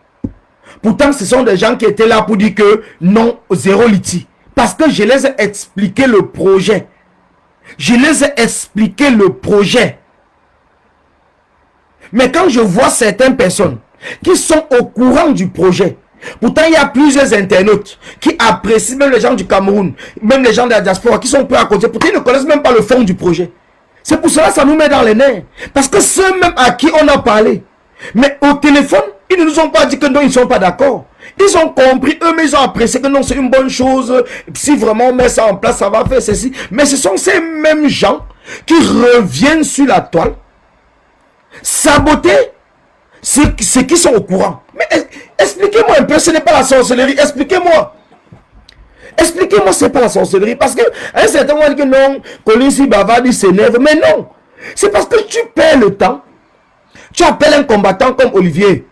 Pourtant, ce sont des gens qui étaient là pour dire que non, zéro liti. Parce que je les ai expliqué le projet. Je les ai expliqué le projet. Mais quand je vois certaines personnes qui sont au courant du projet, pourtant il y a plusieurs internautes qui apprécient, même les gens du Cameroun, même les gens de la diaspora qui sont prêts à côté, pourtant ils ne connaissent même pas le fond du projet. C'est pour cela que ça nous met dans les nerfs. Parce que ceux même à qui on a parlé, mais au téléphone, ils ne nous ont pas dit que non, ils ne sont pas d'accord. Ils ont compris, eux, mais ils ont apprécié que non, c'est une bonne chose. Si vraiment on met ça en place, ça va faire ceci. Mais ce sont ces mêmes gens qui reviennent sur la toile, saboter ceux qui sont au courant. Mais expliquez-moi un peu, ce n'est pas la sorcellerie. Expliquez-moi. Expliquez-moi, ce n'est pas la sorcellerie. Parce que à un certain moment, on dit que non, Colissi Bavard s'énerve. Mais non, c'est parce que tu perds le temps. Tu appelles un combattant comme Olivier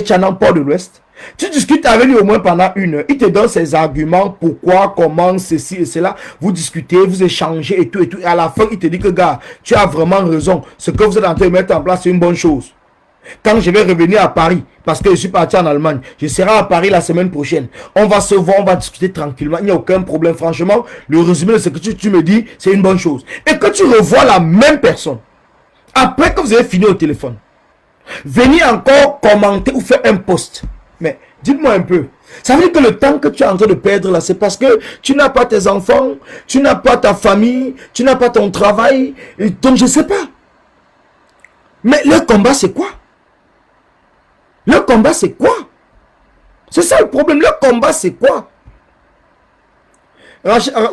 Tchanang, Port de l'Ouest. Tu discutes avec lui au moins pendant 1 heure. Il te donne ses arguments, pourquoi, comment, ceci et cela. Vous discutez, vous échangez et tout et tout. Et à la fin, il te dit que gars, tu as vraiment raison. Ce que vous êtes en train de mettre en place, c'est une bonne chose. Quand je vais revenir à Paris, parce que je suis parti en Allemagne, je serai à Paris la semaine prochaine. On va se voir, on va discuter tranquillement. Il n'y a aucun problème. Franchement, le résumé de ce que tu me dis, c'est une bonne chose. Et que tu revois la même personne. Après que vous avez fini au téléphone, venez encore commenter ou faire un post. Mais dites-moi un peu, ça veut dire que le temps que tu es en train de perdre là, c'est parce que tu n'as pas tes enfants, tu n'as pas ta famille, tu n'as pas ton travail, et donc je ne sais pas. Mais le combat c'est quoi? Le combat c'est quoi? C'est ça le problème, le combat c'est quoi?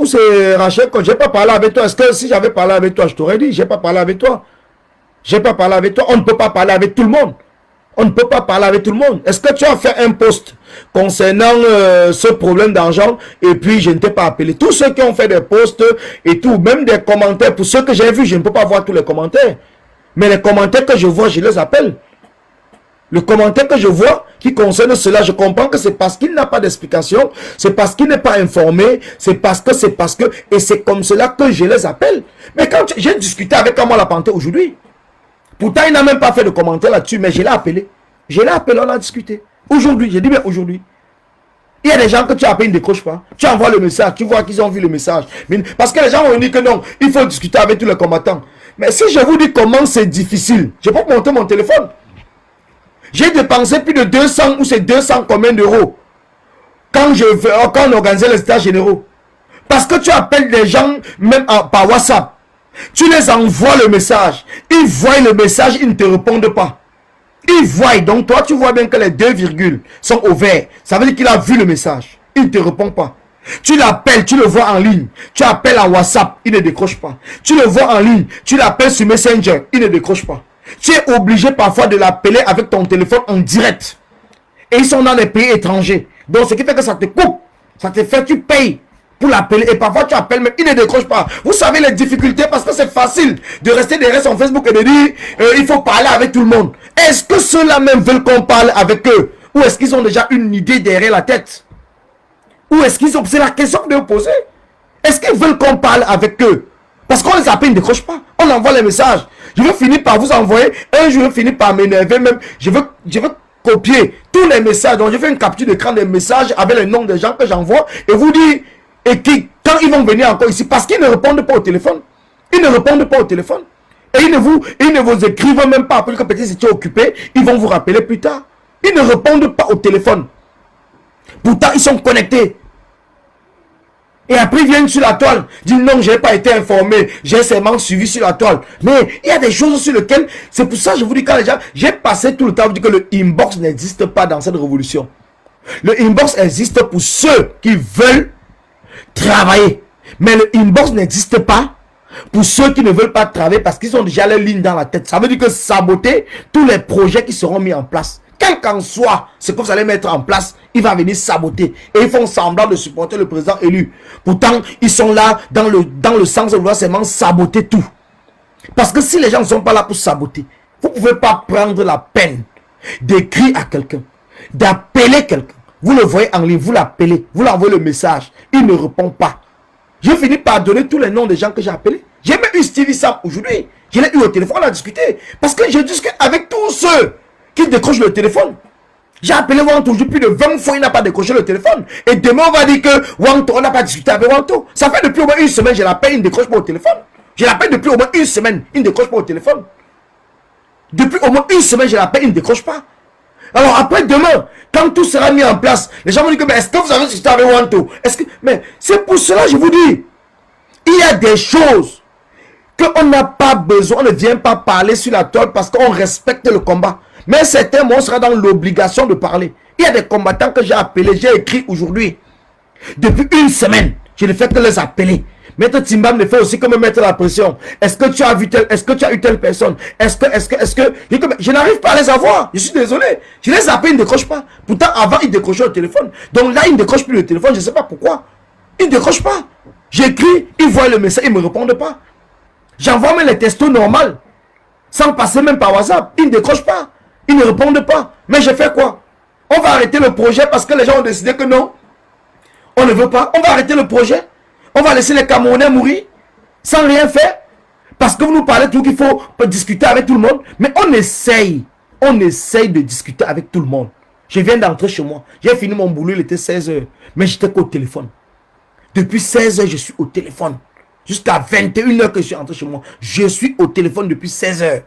Où c'est Rachel, quand je n'ai pas parlé avec toi, est-ce que si j'avais parlé avec toi, je t'aurais dit, je n'ai pas parlé avec toi. Je n'ai pas parlé avec toi, on ne peut pas parler avec tout le monde. On ne peut pas parler avec tout le monde. Est-ce que tu as fait un post concernant ce problème d'argent et puis je ne t'ai pas appelé? Tous ceux qui ont fait des posts et tout, même des commentaires, pour ceux que j'ai vus, je ne peux pas voir tous les commentaires. Mais les commentaires que je vois, je les appelle. Le commentaire que je vois qui concerne cela, je comprends que c'est parce qu'il n'a pas d'explication, c'est parce qu'il n'est pas informé, c'est parce que, et c'est comme cela que je les appelle. Mais quand j'ai discuté avec Kamal Lapanté aujourd'hui, pourtant il n'a même pas fait de commentaire là-dessus, mais je l'ai appelé. Je l'ai appelé, on a discuté. Aujourd'hui, j'ai dit bien aujourd'hui. Il y a des gens que tu appelles, ils ne décrochent pas. Tu envoies le message, tu vois qu'ils ont vu le message. Parce que les gens vont dire que non, il faut discuter avec tous les combattants. Mais si je vous dis comment c'est difficile, je peux monter mon téléphone. J'ai dépensé plus de 200 ou c'est 200 combien d'euros quand on organisait les états généraux. Parce que tu appelles des gens même par WhatsApp. Tu les envoies le message. Ils voient le message, ils ne te répondent pas. Ils voient, donc toi tu vois bien que les 2 virgules sont au vert. Ça veut dire qu'il a vu le message. Il ne te répond pas. Tu l'appelles, tu le vois en ligne. Tu appelles en WhatsApp, il ne décroche pas. Tu le vois en ligne, tu l'appelles sur Messenger, il ne décroche pas. Tu es obligé parfois de l'appeler avec ton téléphone en direct. Et ils sont dans les pays étrangers. Donc ce qui fait que ça te coupe. Ça te fait, tu payes pour l'appeler. Et parfois tu appelles, mais il ne décroche pas. Vous savez les difficultés parce que c'est facile de rester derrière son Facebook et de dire il faut parler avec tout le monde. Est-ce que ceux-là même veulent qu'on parle avec eux? Ou est-ce qu'ils ont déjà une idée derrière la tête? Ou est-ce qu'ils ont... C'est la question que je vais vous poser. Est-ce qu'ils veulent qu'on parle avec eux? Parce qu'on les appelle, ils ne décrochent pas. On envoie les messages. Je vais finir par vous envoyer. Un jour, je vais finir par m'énerver même. Je veux copier tous les messages. Donc, je fais une capture d'écran des messages avec les noms des gens que j'envoie. Et vous dire, et quand ils vont venir encore ici, parce qu'ils ne répondent pas au téléphone. Ils ne répondent pas au téléphone. Et ils ne vous écrivent même pas. Après que peut-être si tu es occupé, ils vont vous rappeler plus tard. Ils ne répondent pas au téléphone. Pourtant, ils sont connectés. Et après, ils viennent sur la toile. Disent non, je n'ai pas été informé. J'ai seulement suivi sur la toile. Mais il y a des choses sur lesquelles... C'est pour ça que je vous dis, quand les gens... J'ai passé tout le temps à vous dire que le inbox n'existe pas dans cette révolution. Le inbox existe pour ceux qui veulent travailler. Mais le inbox n'existe pas pour ceux qui ne veulent pas travailler parce qu'ils ont déjà les lignes dans la tête. Ça veut dire que saboter tous les projets qui seront mis en place. Quel qu'en soit ce que vous allez mettre en place, il va venir saboter. Et ils font semblant de supporter le président élu. Pourtant, ils sont là dans le sens de vouloir seulement saboter tout. Parce que si les gens ne sont pas là pour saboter, vous ne pouvez pas prendre la peine d'écrire à quelqu'un, d'appeler quelqu'un. Vous le voyez en ligne, vous l'appelez, vous l'envoyez le message. Il ne répond pas. J'ai fini par donner tous les noms des gens que j'ai appelés. J'ai même eu Stevie Sam aujourd'hui. Je l'ai eu au téléphone, on a discuté. Parce que je discute avec tous ceux qui décrochent le téléphone. J'ai appelé Wanto aujourd'hui plus de 20 fois, il n'a pas décroché le téléphone. Et demain, on va dire que Wanto, on n'a pas discuté avec Wanto. Ça fait depuis au moins une semaine, je l'appelle, il ne décroche pas au téléphone. Je l'appelle depuis au moins une semaine, il ne décroche pas au téléphone. Depuis au moins une semaine, je l'appelle, il ne décroche pas. Alors après demain, quand tout sera mis en place, les gens vont dire que est-ce que vous avez discuté avec Wanto? Mais c'est pour cela, je vous dis, il y a des choses qu'on n'a pas besoin, on ne vient pas parler sur la toile parce qu'on respecte le combat. Mais certains mots sera dans l'obligation de parler. Il y a des combattants que j'ai appelés, j'ai écrit aujourd'hui. Depuis une semaine, je ne fais que les appeler. Maître Timbam ne fait aussi que me mettre la pression. Est-ce que tu as vu est-ce que tu as eu telle personne? Est-ce que... Je n'arrive pas à les avoir. Je suis désolé. Je les appelle, ils ne décrochent pas. Pourtant, avant, ils décrochaient le téléphone. Donc là, ils ne décrochent plus le téléphone. Je ne sais pas pourquoi. Ils ne décrochent pas. J'écris, ils voient le message, ils ne me répondent pas. J'envoie même les textos normaux. Sans passer même par WhatsApp. Ils ne décrochent pas. Ils ne répondent pas. Mais je fais quoi? On va arrêter le projet parce que les gens ont décidé que non. On ne veut pas. On va arrêter le projet. On va laisser les Camerounais mourir sans rien faire. Parce que vous nous parlez tout qu'il faut discuter avec tout le monde. Mais on essaye de discuter avec tout le monde. Je viens d'entrer chez moi. J'ai fini mon boulot, il était 16 h. Mais j'étais qu'au téléphone. Depuis 16 h, je suis au téléphone. Jusqu'à 21 h que je suis entré chez moi. Je suis au téléphone depuis 16 h.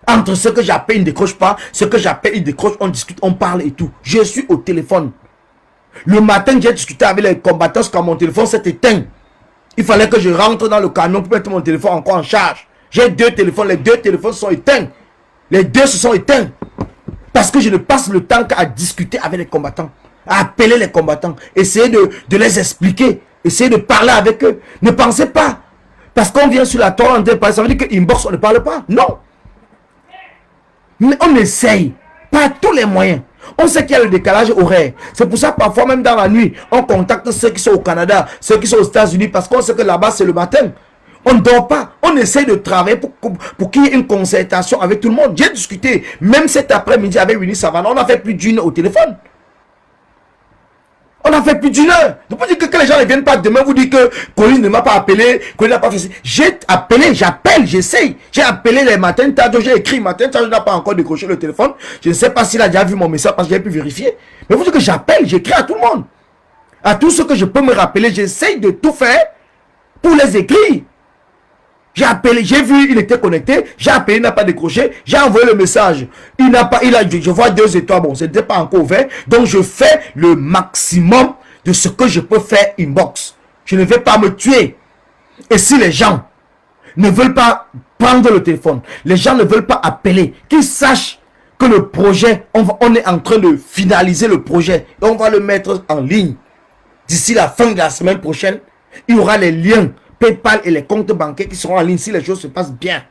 Entre ce que j'appelle, il ne décroche pas. Ce que j'appelle, il décroche. On discute, on parle et tout. Je suis au téléphone. Le matin, j'ai discuté avec les combattants quand mon téléphone s'est éteint. Il fallait que je rentre dans le camion pour mettre mon téléphone encore en charge. J'ai 2 téléphones. Les 2 téléphones sont éteints. Les 2 se sont éteints. Parce que je ne passe le temps qu'à discuter avec les combattants. À appeler les combattants. Essayer de les expliquer. Essayer de parler avec eux. Ne pensez pas. Parce qu'on vient sur la toile, ça veut dire que inbox, on ne parle pas. Non. Mais on essaye. Par tous les moyens. On sait qu'il y a le décalage horaire. C'est pour ça parfois même dans la nuit, on contacte ceux qui sont au Canada, ceux qui sont aux États-Unis, parce qu'on sait que là-bas c'est le matin. On ne dort pas. On essaie de travailler pour qu'il y ait une concertation avec tout le monde. J'ai discuté, même cet après-midi avec Winnie Savannah, on a fait plus d'une heure au téléphone. On a fait plus d'une heure. Donc, vous dites que les gens ne viennent pas demain, vous dites que Colline ne m'a pas appelé, Colline n'a pas fait ça. J'ai appelé, j'appelle, j'essaye. J'ai appelé les matins, j'ai écrit matin, je n'ai pas encore décroché le téléphone. Je ne sais pas s'il a déjà vu mon message parce que j'ai pu vérifier. Mais vous dites que j'appelle, j'écris à tout le monde. À tous ceux que je peux me rappeler, j'essaye de tout faire pour les écrire. J'ai appelé, j'ai vu, il était connecté, j'ai appelé, il n'a pas décroché, j'ai envoyé le message. Je vois 2 étoiles, bon, c'était pas encore ouvert. Donc je fais le maximum de ce que je peux faire inbox. Je ne vais pas me tuer. Et si les gens ne veulent pas prendre le téléphone, les gens ne veulent pas appeler, qu'ils sachent que le projet, on est en train de finaliser le projet et on va le mettre en ligne. D'ici la fin de la semaine prochaine, il y aura les liens PayPal et les comptes bancaires qui seront en ligne si les choses se passent bien.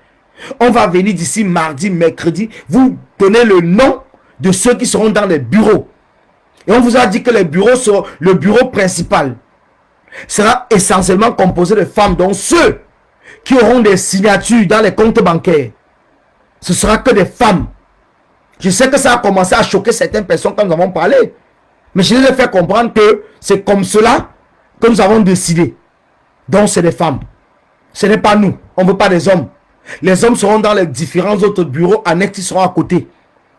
On va venir d'ici mardi, mercredi, vous donner le nom de ceux qui seront dans les bureaux. Et on vous a dit que le bureau principal sera essentiellement composé de femmes, dont ceux qui auront des signatures dans les comptes bancaires. Ce sera que des femmes. Je sais que ça a commencé à choquer certaines personnes quand nous avons parlé. Mais je les ai fait comprendre que c'est comme cela que nous avons décidé. Donc c'est des femmes. Ce n'est pas nous. On ne veut pas des hommes. Les hommes seront dans les différents autres bureaux annexes qui seront à côté.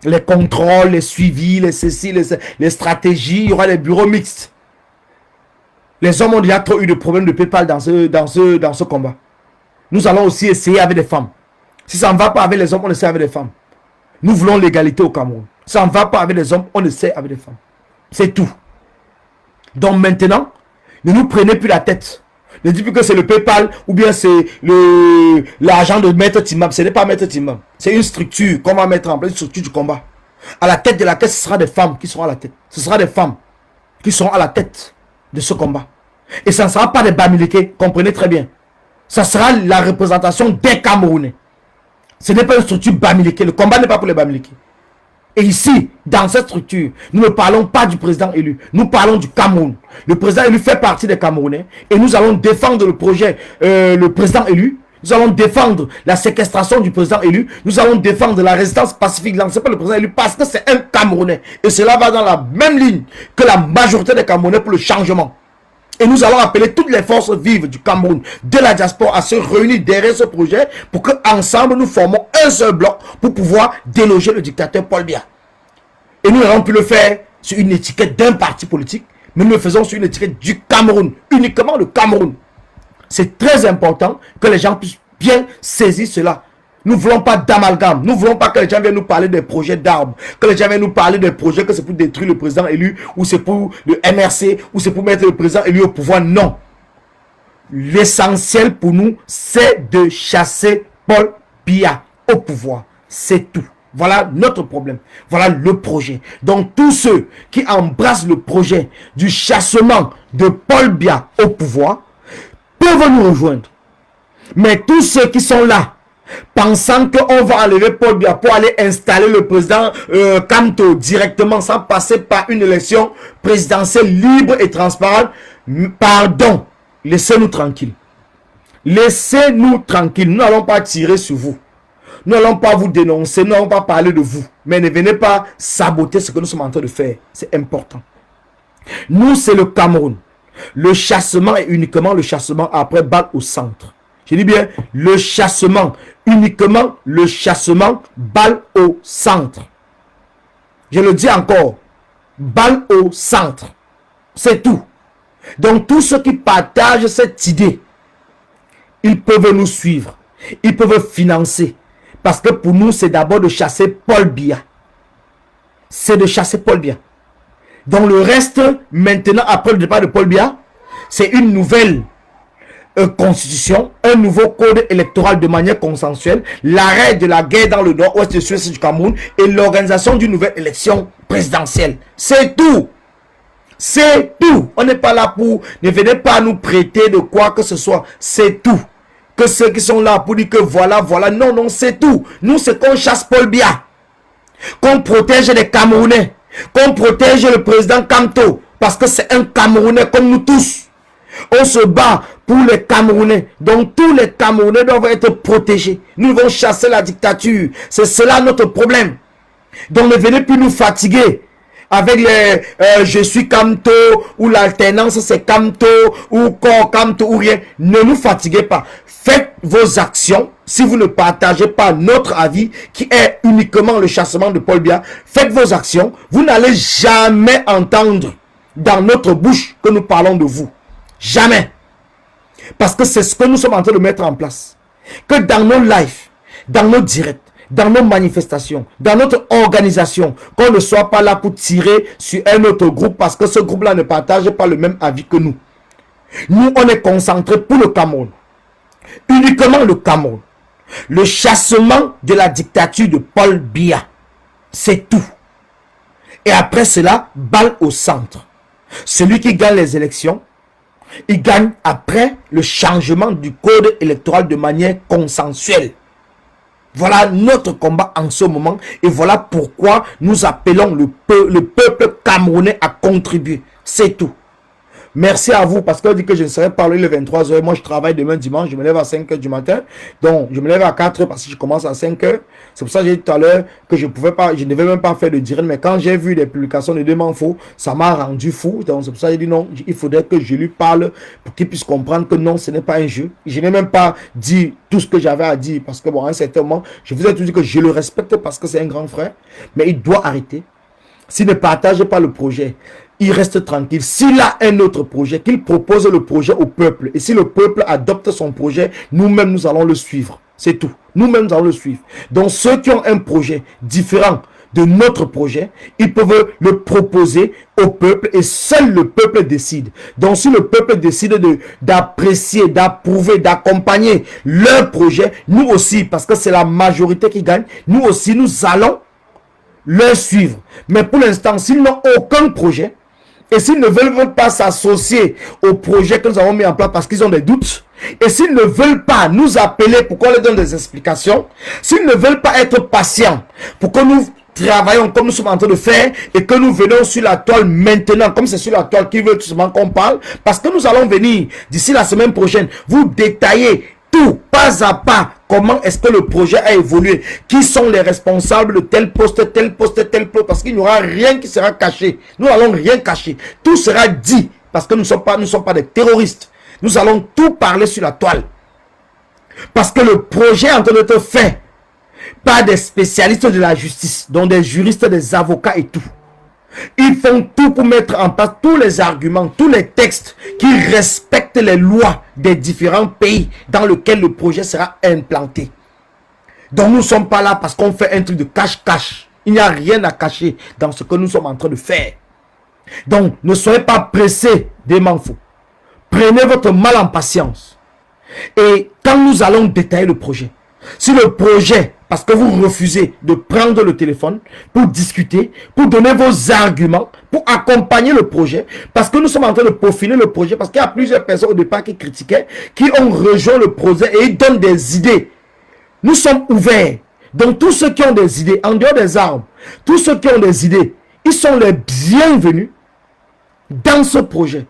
Les contrôles, les suivis, les stratégies. Il y aura des bureaux mixtes. Les hommes ont déjà trop eu de problèmes de PayPal dans ce combat. Nous allons aussi essayer avec des femmes. Si ça ne va pas avec les hommes, on essaie avec des femmes. Nous voulons l'égalité au Cameroun. Si ça ne va pas avec les hommes, on essaie avec des femmes. C'est tout. Donc maintenant, ne nous prenez plus la tête. Ne dites plus que c'est le PayPal ou bien c'est l'argent de Maître Timam. Ce n'est pas Maître Timam. C'est une structure qu'on va mettre en place, une structure du combat. À la tête de laquelle ce sera des femmes qui seront à la tête. Ce sera des femmes qui seront à la tête de ce combat. Et ça ne sera pas des Bamileke, comprenez très bien. Ça sera la représentation des Camerounais. Ce n'est pas une structure Bamileke. Le combat n'est pas pour les Bamileke. Et ici, dans cette structure, nous ne parlons pas du président élu. Nous parlons du Cameroun. Le président élu fait partie des Camerounais. Et nous allons défendre le projet, le président élu. Nous allons défendre la séquestration du président élu. Nous allons défendre la résistance pacifique lancée par le président élu parce que c'est un Camerounais. Et cela va dans la même ligne que la majorité des Camerounais pour le changement. Et nous allons appeler toutes les forces vives du Cameroun, de la diaspora, à se réunir derrière ce projet pour qu'ensemble nous formons un seul bloc pour pouvoir déloger le dictateur Paul Biya. Et nous n'allons plus le faire sur une étiquette d'un parti politique, mais nous le faisons sur une étiquette du Cameroun, uniquement le Cameroun. C'est très important que les gens puissent bien saisir cela. Nous ne voulons pas d'amalgame. Nous ne voulons pas que les gens viennent nous parler des projets d'armes. Que les gens viennent nous parler des projets que c'est pour détruire le président élu, ou c'est pour le MRC, ou c'est pour mettre le président élu au pouvoir. Non. L'essentiel pour nous, c'est de chasser Paul Biya au pouvoir. C'est tout. Voilà notre problème. Voilà le projet. Donc tous ceux qui embrassent le projet du chassement de Paul Biya au pouvoir peuvent nous rejoindre. Mais tous ceux qui sont là, pensant qu'on va enlever Paul Biya pour aller installer le président Kamto directement sans passer par une élection présidentielle libre et transparente, pardon, laissez-nous tranquilles. Laissez-nous tranquilles. Nous n'allons pas tirer sur vous. Nous n'allons pas vous dénoncer. Nous n'allons pas parler de vous. Mais ne venez pas saboter ce que nous sommes en train de faire. C'est important. Nous, c'est le Cameroun. Le chassement est uniquement le chassement après balle au centre. Je dis bien le chassement, uniquement le chassement, balle au centre. Je le dis encore, balle au centre. C'est tout. Donc tous ceux qui partagent cette idée, ils peuvent nous suivre. Ils peuvent financer. Parce que pour nous, c'est d'abord de chasser Paul Biya. C'est de chasser Paul Biya. Donc le reste, maintenant, après le départ de Paul Biya, c'est une nouvelle constitution, un nouveau code électoral de manière consensuelle, l'arrêt de la guerre dans le nord-ouest de Suisse du Cameroun et l'organisation d'une nouvelle élection présidentielle. C'est tout. C'est tout. On n'est pas là pour... Ne venez pas nous prêter de quoi que ce soit. C'est tout. Que ceux qui sont là pour dire que voilà, voilà. Non, non, c'est tout. Nous, c'est qu'on chasse Paul Biya. Qu'on protège les Camerounais. Qu'on protège le président Kamto. Parce que c'est un Camerounais comme nous tous. On se bat pour les Camerounais. Donc tous les Camerounais doivent être protégés. Nous devons chasser la dictature. C'est cela notre problème. Donc ne venez plus nous fatiguer avec les je suis Camto ou l'alternance c'est Camto ou corps Camto ou rien. Ne nous fatiguez pas. Faites vos actions. Si vous ne partagez pas notre avis qui est uniquement le chassement de Paul Biya, faites vos actions. Vous n'allez jamais entendre dans notre bouche que nous parlons de vous. Jamais. Parce que c'est ce que nous sommes en train de mettre en place. Que dans nos lives, dans nos directs, dans nos manifestations, dans notre organisation, qu'on ne soit pas là pour tirer sur un autre groupe parce que ce groupe-là ne partage pas le même avis que nous. Nous, on est concentrés pour le Cameroun. Uniquement le Cameroun. Le chassement de la dictature de Paul Biya. C'est tout. Et après cela, balle au centre. Celui qui gagne les élections, il gagne après le changement du code électoral de manière consensuelle. Voilà notre combat en ce moment et voilà pourquoi nous appelons le peuple camerounais à contribuer. C'est tout. Merci à vous parce qu'on dit que je ne serai pas le 23h. Moi, je travaille demain dimanche. Je me lève à 5h du matin. Donc, je me lève à 4h parce que je commence à 5h. C'est pour ça que j'ai dit tout à l'heure que je ne devais même pas faire de direct. Mais quand j'ai vu les publications de Demain Faux, ça m'a rendu fou. Donc, c'est pour ça que j'ai dit non. Il faudrait que je lui parle pour qu'il puisse comprendre que non, ce n'est pas un jeu. Je n'ai même pas dit tout ce que j'avais à dire parce que, bon, à un certain moment, je vous ai tout dit que je le respecte parce que c'est un grand frère. Mais il doit arrêter. S'il ne partage pas le projet, il reste tranquille. S'il a un autre projet, qu'il propose le projet au peuple. Et si le peuple adopte son projet, nous-mêmes, nous allons le suivre. C'est tout. Nous-mêmes, nous allons le suivre. Donc, ceux qui ont un projet différent de notre projet, ils peuvent le proposer au peuple et seul le peuple décide. Donc, si le peuple décide d'apprécier, d'approuver, d'accompagner leur projet, nous aussi, parce que c'est la majorité qui gagne, nous aussi, nous allons leur suivre. Mais pour l'instant, s'ils n'ont aucun projet, et s'ils ne veulent pas s'associer au projet que nous avons mis en place parce qu'ils ont des doutes, et s'ils ne veulent pas nous appeler pour qu'on leur donne des explications, s'ils ne veulent pas être patients pour que nous travaillons comme nous sommes en train de faire et que nous venons sur la toile maintenant, comme c'est sur la toile qu'ils veulent tout simplement qu'on parle, parce que nous allons venir d'ici la semaine prochaine vous détailler tout, pas à pas, comment est-ce que le projet a évolué, qui sont les responsables de tel poste, tel poste, tel poste, parce qu'il n'y aura rien qui sera caché. Nous n'allons rien cacher. Tout sera dit, parce que nous ne sommes pas des terroristes. Nous allons tout parler sur la toile. Parce que le projet est en train d'être fait par des spécialistes de la justice, dont des juristes, des avocats et tout. Ils font tout pour mettre en place tous les arguments, tous les textes qui respectent les lois des différents pays dans lesquels le projet sera implanté. Donc nous ne sommes pas là parce qu'on fait un truc de cache-cache. Il n'y a rien à cacher dans ce que nous sommes en train de faire. Donc ne soyez pas pressés des manfos. Prenez votre mal en patience. Et quand nous allons détailler le projet, si le projet, parce que vous refusez de prendre le téléphone pour discuter, pour donner vos arguments, pour accompagner le projet, parce que nous sommes en train de peaufiner le projet, parce qu'il y a plusieurs personnes au départ qui critiquaient, qui ont rejoint le projet et ils donnent des idées. Nous sommes ouverts. Donc tous ceux qui ont des idées, en dehors des armes, tous ceux qui ont des idées, ils sont les bienvenus dans ce projet.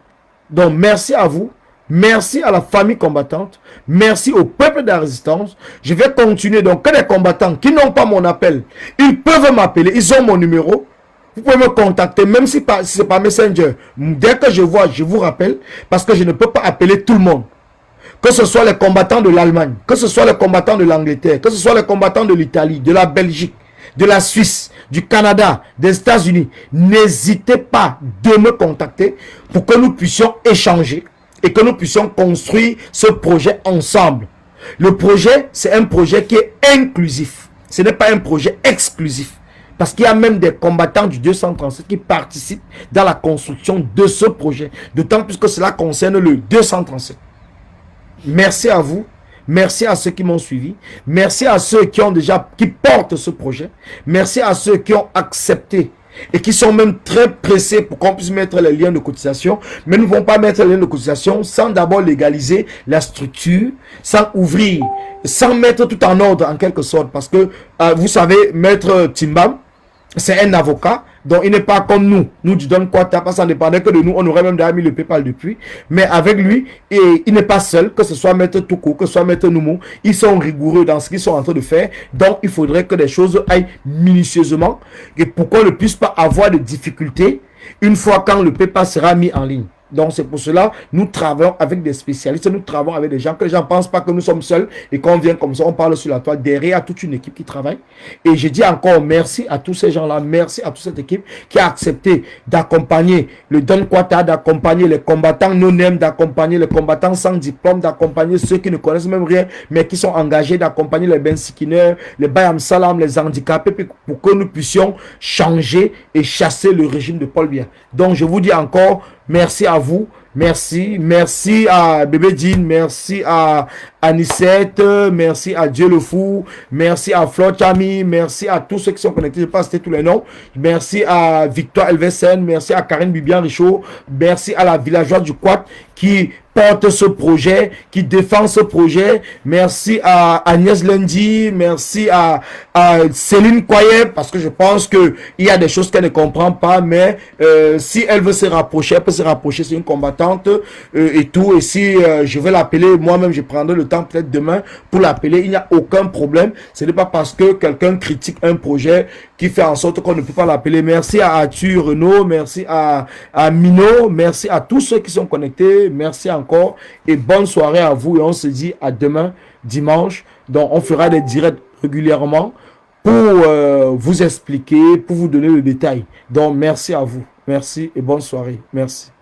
Donc merci à vous. Merci à la famille combattante. Merci au peuple de la résistance. Je vais continuer. Donc, que les combattants qui n'ont pas mon appel, ils peuvent m'appeler. Ils ont mon numéro. Vous pouvez me contacter, même si c'est pas Messenger. Dès que je vois, je vous rappelle. Parce que je ne peux pas appeler tout le monde. Que ce soit les combattants de l'Allemagne, que ce soit les combattants de l'Angleterre, que ce soit les combattants de l'Italie, de la Belgique, de la Suisse, du Canada, des États-Unis. N'hésitez pas de me contacter pour que nous puissions échanger. Et que nous puissions construire ce projet ensemble. Le projet, c'est un projet qui est inclusif. Ce n'est pas un projet exclusif. Parce qu'il y a même des combattants du 237 qui participent dans la construction de ce projet. D'autant plus que cela concerne le 237. Merci à vous. Merci à ceux qui m'ont suivi. Merci à ceux qui portent ce projet. Merci à ceux qui ont accepté et qui sont même très pressés pour qu'on puisse mettre les liens de cotisation. Mais nous ne vont pas mettre les liens de cotisation sans d'abord légaliser la structure, sans ouvrir, sans mettre tout en ordre en quelque sorte. Parce que, vous savez, Maître Timbam c'est un avocat, donc il n'est pas comme nous. Nous, du Don Quata, parce que ça dépendait que de nous, on aurait même déjà mis le PayPal depuis. Mais avec lui, il n'est pas seul, que ce soit Maître Toukou, que ce soit Maître Noumou, ils sont rigoureux dans ce qu'ils sont en train de faire. Donc, il faudrait que les choses aillent minutieusement et pour qu'on ne puisse pas avoir de difficultés une fois quand le PayPal sera mis en ligne. Donc, c'est pour cela nous travaillons avec des spécialistes, nous travaillons avec des gens, que les gens ne pensent pas que nous sommes seuls et qu'on vient comme ça, on parle sur la toile. Derrière, il y a toute une équipe qui travaille. Et je dis encore merci à tous ces gens-là, merci à toute cette équipe qui a accepté d'accompagner le Don Quata, d'accompagner les combattants non-name, d'accompagner les combattants sans diplôme, d'accompagner ceux qui ne connaissent même rien, mais qui sont engagés, d'accompagner les bensikineurs, les Bayam Salam, les handicapés, pour que nous puissions changer et chasser le régime de Paul Biya. Donc, je vous dis encore, merci à vous, merci à Bébé Jean, merci à Anicette, merci à Dieu le Fou, merci à Flor Chami, merci à tous ceux qui sont connectés, je ne vais pas citer tous les noms, merci à Victoire Elvesen, merci à Karine Bibian Richaud, merci à la villageoise du Quat qui porte ce projet, qui défend ce projet. Merci à Agnès Lundi, merci à Céline Koye, parce que je pense qu'il y a des choses qu'elle ne comprend pas, mais si elle veut se rapprocher, elle peut se rapprocher, c'est une combattante et tout. Et si je vais l'appeler, moi-même, je prendrai le temps peut-être demain pour l'appeler, il n'y a aucun problème. Ce n'est pas parce que quelqu'un critique un projet qui fait en sorte qu'on ne peut pas l'appeler. Merci à Arthur Renaud, merci à Mino, merci à tous ceux qui sont connectés, merci encore et bonne soirée à vous et on se dit à demain dimanche. Donc on fera des directs régulièrement pour vous expliquer, pour vous donner le détail. Donc merci à vous, merci et bonne soirée, merci.